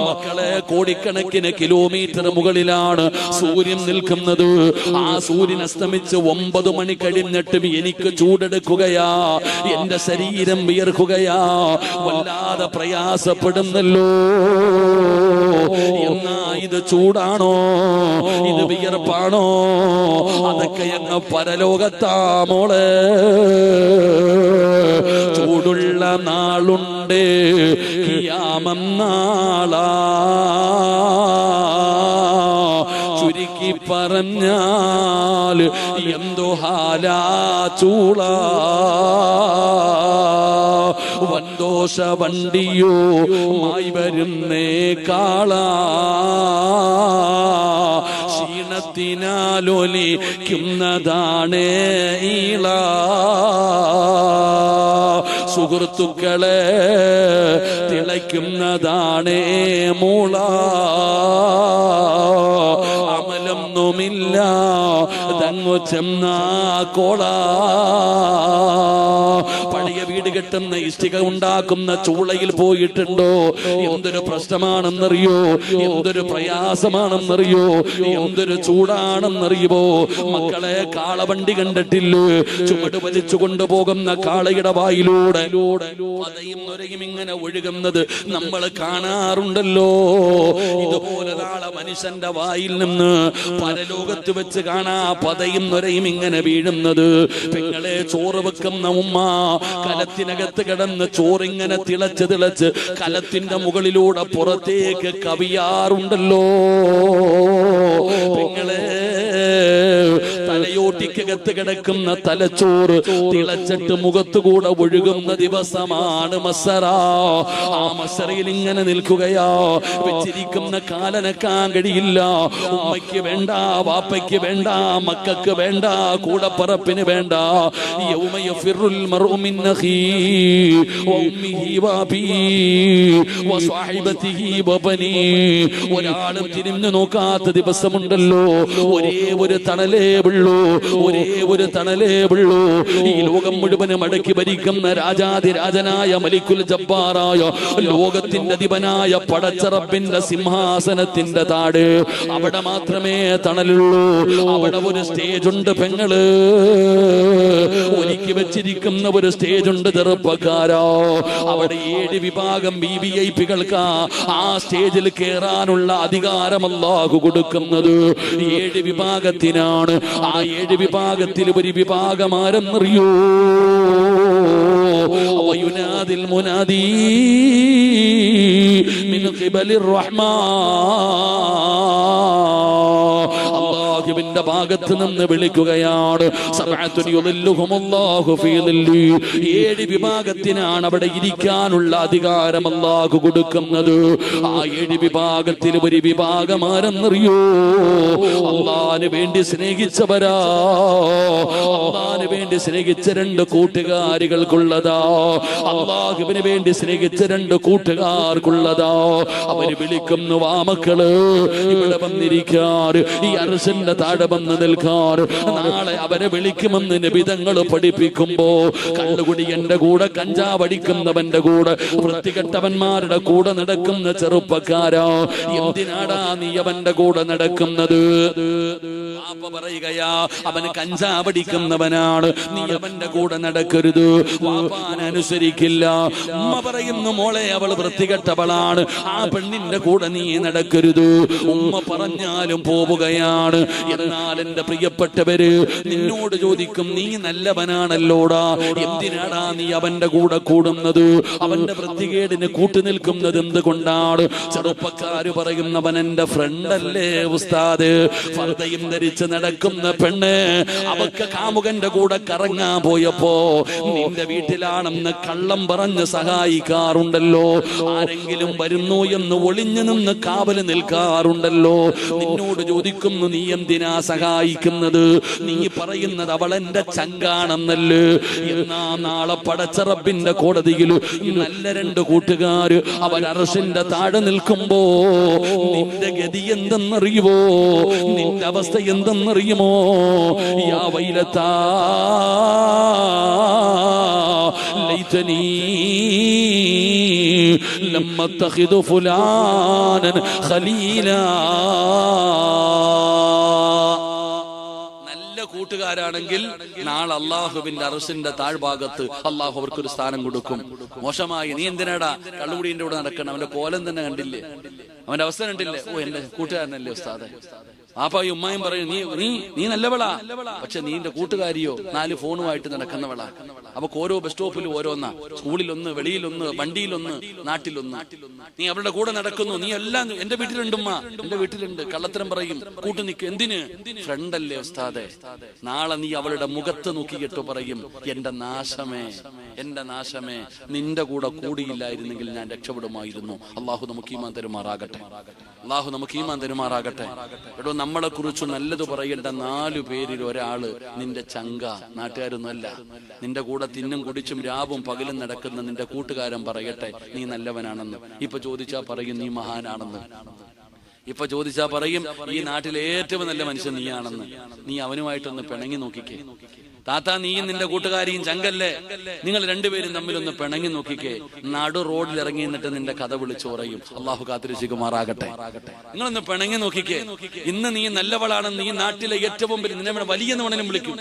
മക്കളെ, കോടിക്കണക്കിന് കിലോമീറ്റർ മുകളിലാണ് സൂര്യൻ നിൽക്കുന്നത്. ആ സൂര്യൻ അസ്തമിച്ച് 9 മണി കഴിഞ്ഞിട്ടും എനിക്ക് ചൂടെടുക്കുകയാ, എന്റെ ശരീരം വിയർക്കുകയാ, വല്ലാതെ പ്രയാസപ്പെടുന്നല്ലോ. എന്നാ ഇത് ചൂടാണോ? ഇത് വിയർപ്പാണോ? അതൊക്കെ അങ്ങ് പരലോകത്താ മോളെ. ചൂടുള്ള നാളുണ്ട്, ഖിയാമം നാളാ. ചുരുക്കി പറഞ്ഞാൽ എന്തോ ഹാലാ ചൂളാ. വൻദോഷ വണ്ടിയോ മായി വരുന്നേ കാളാ. ക്ഷീണ സ്വപ്നത്തിനാലൊലിക്കുന്നതാണ് ഈള സുഹൃത്തുക്കളെ തിളയ്ക്കുന്നതാണ് മൂള അമലൊന്നുമില്ല തങ്ങു ചെന്ന കോള പഴയ വീട് കെട്ടുന്ന ഇഷ്ടിക ഉണ്ടാക്കുന്ന ചൂളയിൽ പോയിട്ടുണ്ടോ? എന്തൊരു പ്രശ്നമാണെന്നറിയോ, എന്തൊരു പ്രയാസമാണെന്നറിയോ, എന്തൊരു ചൂടാണെന്നറിയുമോ? മക്കളെ, കാളവണ്ടി കണ്ടിട്ടില്ലേ? ചുവട് വലിച്ചു കൊണ്ടുപോകുന്ന കാളയുടെ വായിലൂടെ പതയും നൊരയും ഇങ്ങനെ ഒഴുകുന്നത് നമ്മൾ കാണാറുണ്ടല്ലോ. ഇതുപോലെ നാളെ മനുഷ്യന്റെ വായിൽ നിന്ന് പരലോകത്ത് വെച്ച് കാണാ പതയും നൊരയും ഇങ്ങനെ വീഴുന്നത്. പെങ്ങളെ, ചോറ് വെക്കുന്ന ഉമ്മ കലത്തിനകത്ത് കിടന്ന് ചോറിങ്ങനെ തിളച്ച് തിളച്ച് കലത്തിന്റെ മുകളിലൂടെ പുറത്തേക്ക് കവിയാറുണ്ടല്ലോ. പെങ്ങളെ, തലയോട്ടിക്കകത്ത് കിടക്കുന്ന തലച്ചോറ് തിളച്ചിട്ട് മുഖത്തുകൂടെ ഒഴുകുന്ന ദിവസമാണ് മസറ. ആ മസറയിൽ ഇങ്ങനെ നിൽക്കുകയാ. വെച്ചിരിക്കുന്ന കാലനക്കാൻ കഴിയില്ല. ഉമ്മയ്ക്ക് വേണ്ട, വാപ്പയ്ക്ക് വേണ്ട, മക്കൾക്ക് വേണ്ട, കൂടപ്പറപ്പിന് വേണ്ട. യൗമ യഫിറുൽ മർഉ മിൻ അഖീഹി വഉമ്മിഹി വഅബീഹി വസ്വാഹിബതിഹി വബനീഹി. ഒരാളും തിരിഞ്ഞു നോക്കാത്ത ദിവസമുണ്ടല്ലോ. ഒരേ ഒരു തണലേ ഉള്ളൂ, ഒരേ ഒരു തണലേ ഉള്ളൂ. ഈ ലോകം മുഴുവനും അടക്കി ഭരിക്കുന്ന രാജാതിരാജനായ മലിക്കുൽ ജബ്ബാറായ ലോകത്തിന്റെ അധിപനായ പടച്ച റബ്ബിന്റെ സിംഹാസനത്തിന്റെ താട് അവിടെ മാത്രമേ തണലുള്ളൂ. അവിടെ ഒരു സ്റ്റേജ് ഉണ്ട് പെങ്ങള്, ഒരുക്കി വെച്ചിരിക്കുന്ന ഒരു സ്റ്റേജ് ഉണ്ട് ചെറുപ്പക്കാരോ. അവിടെ 7 വിഭാഗം വിഐപികൾക്ക് ആ സ്റ്റേജിൽ കയറാനുള്ള അധികാരം അല്ലാഹു കൊടുക്കുന്നത്. 7 വിഭാഗത്തിനാണ്. ആ 7 വിഭാഗത്തിൽ ഒരു വിഭാഗം ആരെന്നറിയോ? വയുനാദിൽ മുനാദി മിൻ ഖിബലിർ റഹ്മാൻ. അല്ലാഹുവിന്റെ ഭാഗത്ത് നിന്ന് വിളിക്കുകയാണ്. 7 വിഭാഗത്തിനാണ് അവിടെ ഇരിക്കാനുള്ള അധികാരം അല്ലാഹു കൊടുക്കുന്നത്. ആ 7 വിഭാഗത്തിൽ ഒരു വിഭാഗം ആരെന്നറിയോ? അല്ലാഹുവിന് വേണ്ടി സ്നേഹിച്ചവരാ. അല്ലാഹുവിന് വേണ്ടി സ്നേഹിച്ച 2 കൂട്ടുകാരികൾക്കുള്ളതാ. അല്ലാഹുവിന് വേണ്ടി സ്നേഹിച്ച 2 കൂട്ടുകാർക്കുള്ളതാ. അവര് വിളിക്കുന്നു, വാ മക്കള് ഇവിടെ വന്നിരിക്കാറ്, ഈ അർശന്റെ താഴെ വന്ന് നിൽക്കാറ്. നാളെ അവരെ വിളിക്കുമെന്ന് നബി തങ്ങൾ പഠിപ്പിക്കുമ്പോ കള്ളുകുടിയന്റെ കൂടെ, കഞ്ചാവടിക്കുന്നവന്റെ കൂടെ, വൃത്തികെട്ടവന്മാരുടെ കൂടെ നടക്കുന്ന ചെറുപ്പക്കാരാ, എന്തിനാടാ നീ അവന്റെ കൂടെ നടക്കുന്നത്? പാപ്പ പറയുകയാ, അവന് കഞ്ചാവടിക്കുന്നവനാണ്, നീ അവന്റെ കൂടെ നടക്കരുത്. വാപ്പാൻ അനുസരിക്കില്ല. ഉമ്മ പറയുന്നു, മോളെ അവൾ വൃത്തികെട്ടവളാണ്, ആ പെണ്ണിന്റെ കൂടെ നീ നടക്കരുത്. ഉമ്മ പറഞ്ഞാലും പോവുകയാണ്. എന്നാൽ എന്റെ പ്രിയപ്പെട്ടവര് നിന്നോട് ചോദിക്കും, നീ നല്ലവനാണല്ലോടാ, എന്തിനാടാ നീ അവന്റെ കൂടെ കൂടുന്നത്? അവന്റെ വൃത്തികേടിന് കൂട്ടുനിൽക്കുന്നത് എന്തുകൊണ്ടാണ്? ചെറുപ്പക്കാര് പറയുന്നവൻ എന്റെ ഫ്രണ്ടല്ലേ ഉസ്താദ്. ഫർദയും ധരിച്ച് നടക്കുന്ന പെണ്ണ് അവക്ക് കാമുകന്റെ കൂടെ കറങ്ങാൻ പോയപ്പോ നിന്റെ വീട്ടിലാണെന്ന് കള്ളം പറഞ്ഞ് സഹായിക്കാറുണ്ടല്ലോ. ആരെങ്കിലും വരുന്നു എന്ന് ഒളിഞ്ഞു നിന്ന് കാവല് നിൽക്കാറുണ്ടല്ലോ. നിന്നോട് ചോദിക്കുന്നു, നീ എന്തിനാ സഹായിക്കുന്നത്? നീ പറയുന്നത് അവൾ എന്റെ ചങ്കാണെന്നല്ലേ. എന്നാ നാളെ പടച്ച റബ്ബിന്റെ കോടതിയിൽ നല്ല 2 കൂട്ടുകാര് അവർ അർശിന്റെ താഴെ നിൽക്കുമ്പോ നിന്റെ ഗതി എന്തെന്നറിയുമോ? നിന്റെ അവസ്ഥ എന്തെന്നറിയുമോ? യാ വൈലത്താ ലൈതനീ ലം അത്തഖിദു ഫുലാനൻ ഖലീലാ. കൂട്ടുകാരാണെങ്കിൽ നാളെ അള്ളാഹുവിന്റെ അർശിന്റെ താഴ്ഭാഗത്ത് അള്ളാഹു അവർക്കൊരു സ്ഥാനം കൊടുക്കും. മോശമായി നീ എന്തിനാടാ കള്ളുകുടിന്റെ കൂടെ നടക്കണം? അവന്റെ കോലം തന്നെ കണ്ടില്ലേ, അവന്റെ അവസ്ഥ കണ്ടില്ലേ? ഓ, എന്റെ കൂട്ടുകാരനല്ലേ ഉസ്താദെ. ആപ്പായും ഉമ്മായും പറയും, നീ നല്ലവളാ, പക്ഷെ നീന്റെ കൂട്ടുകാരിയോ 4 ഫോണുമായിട്ട് നടക്കുന്നവളാ. അവക്ക് ഓരോ ബസ് സ്റ്റോപ്പിലും ഓരോന്നാ, സ്കൂളിലൊന്ന്, വെളിയിലൊന്ന്, വണ്ടിയിലൊന്ന്, നാട്ടിലൊന്ന്. നീ അവളുടെ കൂടെ നടക്കുന്നു. നീ എല്ലാം എന്റെ വീട്ടിലുണ്ടുമ്മ, എന്റെ വീട്ടിലുണ്ട്. കള്ളത്തരം പറയും, കൂട്ടു നിൽക്കും. എന്തിന്? ഫ്രണ്ടല്ലേ ഉസ്താദെ. നാളെ നീ അവളുടെ മുഖത്ത് നോക്കിയിട്ട് പറയും, എന്റെ നാശമേ, എന്റെ നാശമേ, നിന്റെ കൂടെ കൂടിയില്ലായിരുന്നെങ്കിൽ ഞാൻ രക്ഷപ്പെടുമായിരുന്നു. അള്ളാഹു നമുക്ക് ഈമാൻ തരുമാറാകട്ടെ. അള്ളാഹു നമുക്ക് ഈമാൻ തരുമാറാകട്ടെ. എടോ, നമ്മളെ കുറിച്ച് നല്ലത് പറയേണ്ട 4 പേരിൽ ഒരാള് നിന്റെ ചങ്ക, നാട്ടുകാരൊന്നുമല്ല. നിന്റെ കൂടെ തിന്നും കുടിച്ചും രാവും പകലും നടക്കുന്ന നിന്റെ കൂട്ടുകാരൻ പറയട്ടെ നീ നല്ലവനാണെന്ന്. ഇപ്പൊ ചോദിച്ചാ പറയും നീ മഹാനാണെന്ന്. ഇപ്പൊ ചോദിച്ചാ പറയും ഈ നാട്ടിലെ ഏറ്റവും നല്ല മനുഷ്യൻ നീയാണെന്ന്. നീ അവനുമായിട്ടൊന്ന് പിണങ്ങി നോക്കിക്കേ. താത്ത, നീയും നിന്റെ കൂട്ടുകാരിയും ചങ്കല്ലേ, നിങ്ങൾ രണ്ടുപേരും തമ്മിലൊന്ന് പിണങ്ങി നോക്കിക്കേ. നടു റോഡിൽ ഇറങ്ങി നിന്നിട്ട് നിന്റെ കഥ വിളിച്ചു പറയും. അള്ളാഹു കാത്തിരക്ഷിക്കുമാറാകട്ടെ. നിങ്ങളൊന്ന് പിണങ്ങി നോക്കിക്കേ. ഇന്ന് നീ നല്ലവളാണെന്ന് ഈ നാട്ടിലെ ഏറ്റവും നിന്നെ വലിയെന്ന് വേണമെങ്കിലും വിളിക്കും.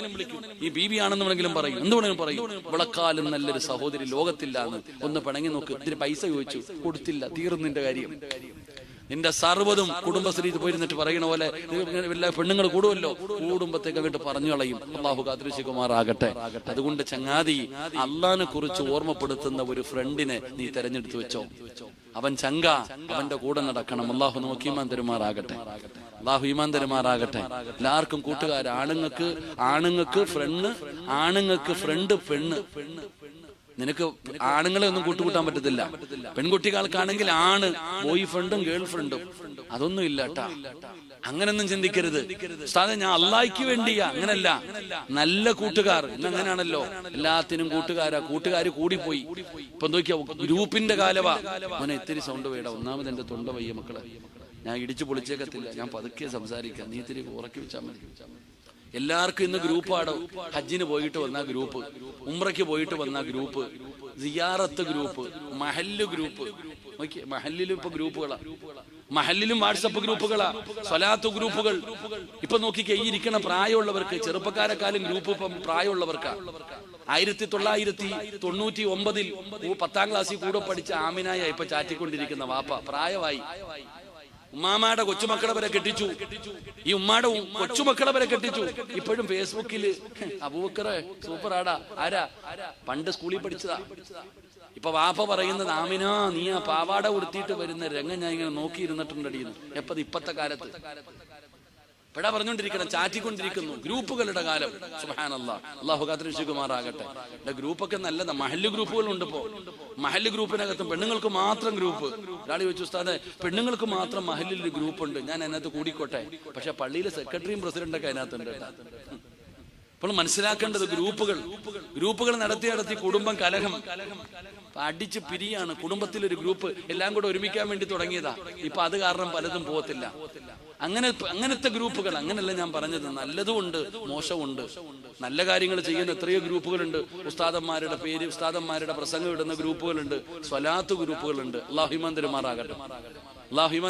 ഈ ബീബി ആണെന്ന് വേണമെങ്കിലും പറയും, എന്ത് വേണമെങ്കിലും പറയും. ഇവളെക്കാളും നല്ലൊരു സഹോദരി ലോകത്തില്ലാന്ന്. ഒന്ന് പിണങ്ങി നോക്ക്. ഇതിന് പൈസ ചോദിച്ചു, കൊടുത്തില്ല, തീർന്നു നിന്റെ കാര്യം. നിന്റെ സർവ്വതും കുടുംബശ്രീ പോയിരുന്നിട്ട് പറയുന്ന പോലെ എല്ലാ പെണ്ണുങ്ങൾ കൂടുമല്ലോ, കുടുംബത്തേക്ക് അങ്ങോട്ട് പറഞ്ഞു കളയും. അള്ളാഹു കാത്തിരക്ഷിക്കുമാറാകട്ടെ. അതുകൊണ്ട് ചങ്ങാതി, അള്ളാഹിനെ കുറിച്ച് ഓർമ്മപ്പെടുത്തുന്ന ഒരു ഫ്രണ്ടിനെ നീ തെരഞ്ഞെടുത്തു വെച്ചോ. അവൻ ചങ്ക, അവന്റെ കൂടെ നടക്കണം. അള്ളാഹു നമുക്ക് ഈമാൻ തരുമാറാകട്ടെ. അള്ളാഹു ഈമാൻ തരുമാറാകട്ടെ. എല്ലാവർക്കും കൂട്ടുകാർ, ആണുങ്ങൾക്ക് ഫ്രണ്ട്, ആണുങ്ങൾക്ക് ഫ്രണ്ട്, പെണ്ണ്. നിനക്ക് ആണുങ്ങളെ ഒന്നും കൂട്ടുകൂട്ടാൻ പറ്റത്തില്ല. പെൺകുട്ടികൾക്കാണെങ്കിൽ ആണ് ബോയ് ഫ്രണ്ടും ഗേൾ ഫ്രണ്ടും, അതൊന്നും ഇല്ല കേട്ടാ. അങ്ങനൊന്നും ചിന്തിക്കരുത്. ഉസ്താദേ, ഞാൻ അള്ളാഹിക്ക് വേണ്ടിയാ. അങ്ങനല്ല, നല്ല കൂട്ടുകാർ. ഇന്നങ്ങനെയാണല്ലോ, എല്ലാത്തിനും കൂട്ടുകാര് കൂടിപ്പോയി. ഇപ്പൊ നോക്കിയാ ഗ്രൂപ്പിന്റെ കാലവാ. മോനെ ഇത്തിരി സൗണ്ട് വേടാ, ഒന്നാമത് എന്റെ തൊണ്ട വയ്യ മക്കളെ, ഞാൻ ഇടിച്ചു പൊളിച്ചേക്കത്തില്ല, ഞാൻ പതുക്കെ സംസാരിക്കാം, നീ ഇത്തിരി ഉറക്കി വെച്ചാൽ മതി. എല്ലാവർക്കും ഇന്ന് ഗ്രൂപ്പാണ്. ഹജ്ജിന് പോയിട്ട് വന്ന ഗ്രൂപ്പ്, ഉംറയ്ക്ക് പോയിട്ട് വന്ന ഗ്രൂപ്പ്, സിയാറത്ത് ഗ്രൂപ്പ്, മഹല്ല് ഗ്രൂപ്പ്. മഹല്ലിലും ഇപ്പൊ ഗ്രൂപ്പുകളാ, മഹല്ലിലും വാട്സപ്പ് ഗ്രൂപ്പുകളാ, സ്വലാത്ത് ഗ്രൂപ്പുകൾ. ഇപ്പൊ നോക്കിക്കേ, ഈ ഇരിക്കണ പ്രായമുള്ളവർക്ക്, ചെറുപ്പക്കാരെക്കാളും ഗ്രൂപ്പ് ഇപ്പം പ്രായമുള്ളവർക്കാ. 1999 10ാം ക്ലാസ്സിൽ കൂടെ പഠിച്ച ആമിനായ ഇപ്പൊ ചാറ്റിക്കൊണ്ടിരിക്കുന്ന വാപ്പ, പ്രായമായി. ഉമ്മാമാടെ കൊച്ചുമക്കളെ വരെ കെട്ടിച്ചു. ഈ ഉമ്മാടെ കൊച്ചുമക്കളെ വരെ കെട്ടിച്ചു. ഇപ്പോഴും ഫേസ്ബുക്കില് അബൂബക്കറെ സൂപ്പറാടാ, ആരാ, പണ്ട് സ്കൂളിൽ പഠിച്ചതാ. ഇപ്പൊ വാപ്പ പറയുന്നത്, ആമിന നീ ആ പാവാട ഉടുത്തിയിട്ട് വരുന്ന രംഗം ഞാൻ ഇങ്ങനെ നോക്കിയിരുന്നിട്ടുണ്ടടിയെന്ന്. ഇപ്പത്തെ കാലത്ത് പെടാ പറഞ്ഞുകൊണ്ടിരിക്കണം, ചാറ്റിക്കൊണ്ടിരിക്കുന്നു. ഗ്രൂപ്പുകളുടെ കാലം. സുബ്ഹാനല്ലാഹ്, അല്ലാഹു കാത്തിരക്ഷിക്കുമാറാകട്ടെ. ഗ്രൂപ്പൊക്കെ നല്ലതാ. മഹല്ല് ഗ്രൂപ്പുകളുണ്ട് ഇപ്പോ. മഹല്ല് ഗ്രൂപ്പിനകത്തും പെണ്ണുങ്ങൾക്ക് മാത്രം ഗ്രൂപ്പ്. ഒരാൾ ചോദിച്ചു, ഉസ്താദേ പെണ്ണുങ്ങൾക്ക് മാത്രം മഹല്ലിൽ ഗ്രൂപ്പ് ഉണ്ട്, ഞാൻ അതിനകത്ത് കൂടിക്കോട്ടെ? പക്ഷെ പള്ളിയിലെ സെക്രട്ടറിയും പ്രസിഡന്റൊക്കെ അതിനകത്തുണ്ട്. ഇപ്പോൾ മനസ്സിലാക്കേണ്ടത് ഗ്രൂപ്പുകൾ നടത്തി കുടുംബം കലഹം, അടിച്ച് പിരിയാണ്. കുടുംബത്തിലൊരു ഗ്രൂപ്പ് എല്ലാം കൂടെ ഒരുമിക്കാൻ വേണ്ടി തുടങ്ങിയതാ. ഇപ്പൊ അത് കാരണം പലതും പോകത്തില്ല. അങ്ങനത്തെ ഗ്രൂപ്പുകൾ. അങ്ങനല്ല ഞാൻ പറഞ്ഞത്, നല്ലതുമുണ്ട് മോശമുണ്ട്. നല്ല കാര്യങ്ങൾ ചെയ്യുന്ന എത്രയോ ഗ്രൂപ്പുകളുണ്ട്. ഉസ്താദന്മാരുടെ പ്രസംഗം ഇടുന്ന ഗ്രൂപ്പുകളുണ്ട്, സ്വലാത്ത് ഗ്രൂപ്പുകളുണ്ട്. അല്ലാഹു ഈമാൻ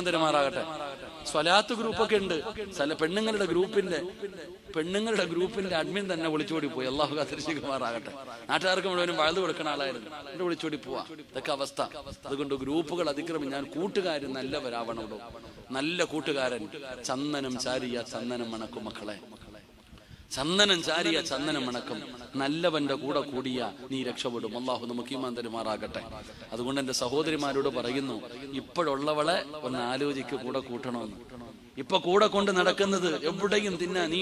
തരുമാറാകട്ടെ. സ്വലാത്ത് ഗ്രൂപ്പൊക്കെ ഉണ്ട്. പെണ്ണുങ്ങളുടെ ഗ്രൂപ്പിന്റെ അഡ്മിൻ തന്നെ വിളിച്ചോടി പോയി. അല്ലാഹു കാത്തിരക്ഷിക്കുമാറാകട്ടെ. നാട്ടുകാർക്ക് മുഴുവനും വാഴ്ന്നു കൊടുക്കുന്ന ആളായിരുന്നു, എന്റെ വിളിച്ചോടി പോവാ. ഇതൊക്കെ അവസ്ഥ. അതുകൊണ്ട് ഗ്രൂപ്പുകൾ അതിക്രമം. ഞാൻ കൂട്ടുകാരൻ നല്ലവരാവണോ. നല്ല കൂട്ടുകാരൻ ചന്ദനം ചാരിയ ചന്ദനം മണക്കും മക്കളെ. ചന്ദനം ചാരിയ ചന്ദനം മണക്കും. നല്ലവന്റെ കൂടെ കൂടിയ നീ രക്ഷപ്പെടും. അല്ലാഹു നമുക്ക് ഈമാൻ തരുമാറാകട്ടെ. അതുകൊണ്ട് എന്റെ സഹോദരിമാരോട് പറയുന്നു, ഇപ്പോഴുള്ളവളെ ഒന്ന് ആലോചിക്ക്, കൂടെ കൂട്ടണമെന്ന്. ഇപ്പൊ കൂടെ കൊണ്ട് നടക്കുന്നത് എവിടെയും തിന്നാ. നീ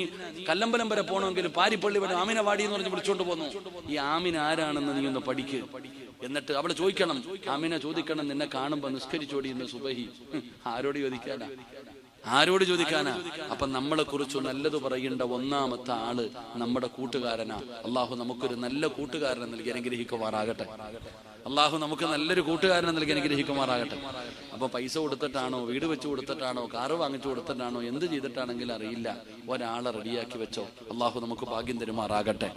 കല്ലമ്പലം വരെ പോകണമെങ്കിലും പാരിപ്പള്ളി വരെ ആമിന വാടി എന്ന് പറഞ്ഞ് വിളിച്ചോണ്ട് പോന്നു. ഈ ആമിന ആരാണെന്ന് നീ ഒന്ന് പഠിക്ക്. എന്നിട്ട് അവള് ചോദിക്കണം, ആമിന ചോദിക്കണം, നിന്നെ കാണുമ്പോ നിസ്കരിച്ചോടി എന്ന് സുബഹി. ആരോട് ചോദിക്കാനാ? അപ്പൊ നമ്മളെ കുറിച്ച് നല്ലത് പറയേണ്ട ഒന്നാമത്തെ ആള് നമ്മുടെ കൂട്ടുകാരനാ. അള്ളാഹു നമുക്കൊരു നല്ല കൂട്ടുകാരനെ നൽകി അനുഗ്രഹിക്കുമാറാകട്ടെ. അള്ളാഹു നമുക്ക് നല്ലൊരു കൂട്ടുകാരനെ നൽകി അനുഗ്രഹിക്കുമാറാകട്ടെ. അപ്പൊ പൈസ കൊടുത്തിട്ടാണോ, വീട് വെച്ച് കൊടുത്തിട്ടാണോ, കാറ് വാങ്ങിച്ചു കൊടുത്തിട്ടാണോ, എന്ത് ചെയ്തിട്ടാണെങ്കിലും അറിയില്ല, ഒരാളെ റെഡിയാക്കി വെച്ചോ. അള്ളാഹു നമുക്ക് ഭാഗ്യം തരുമാറാകട്ടെ.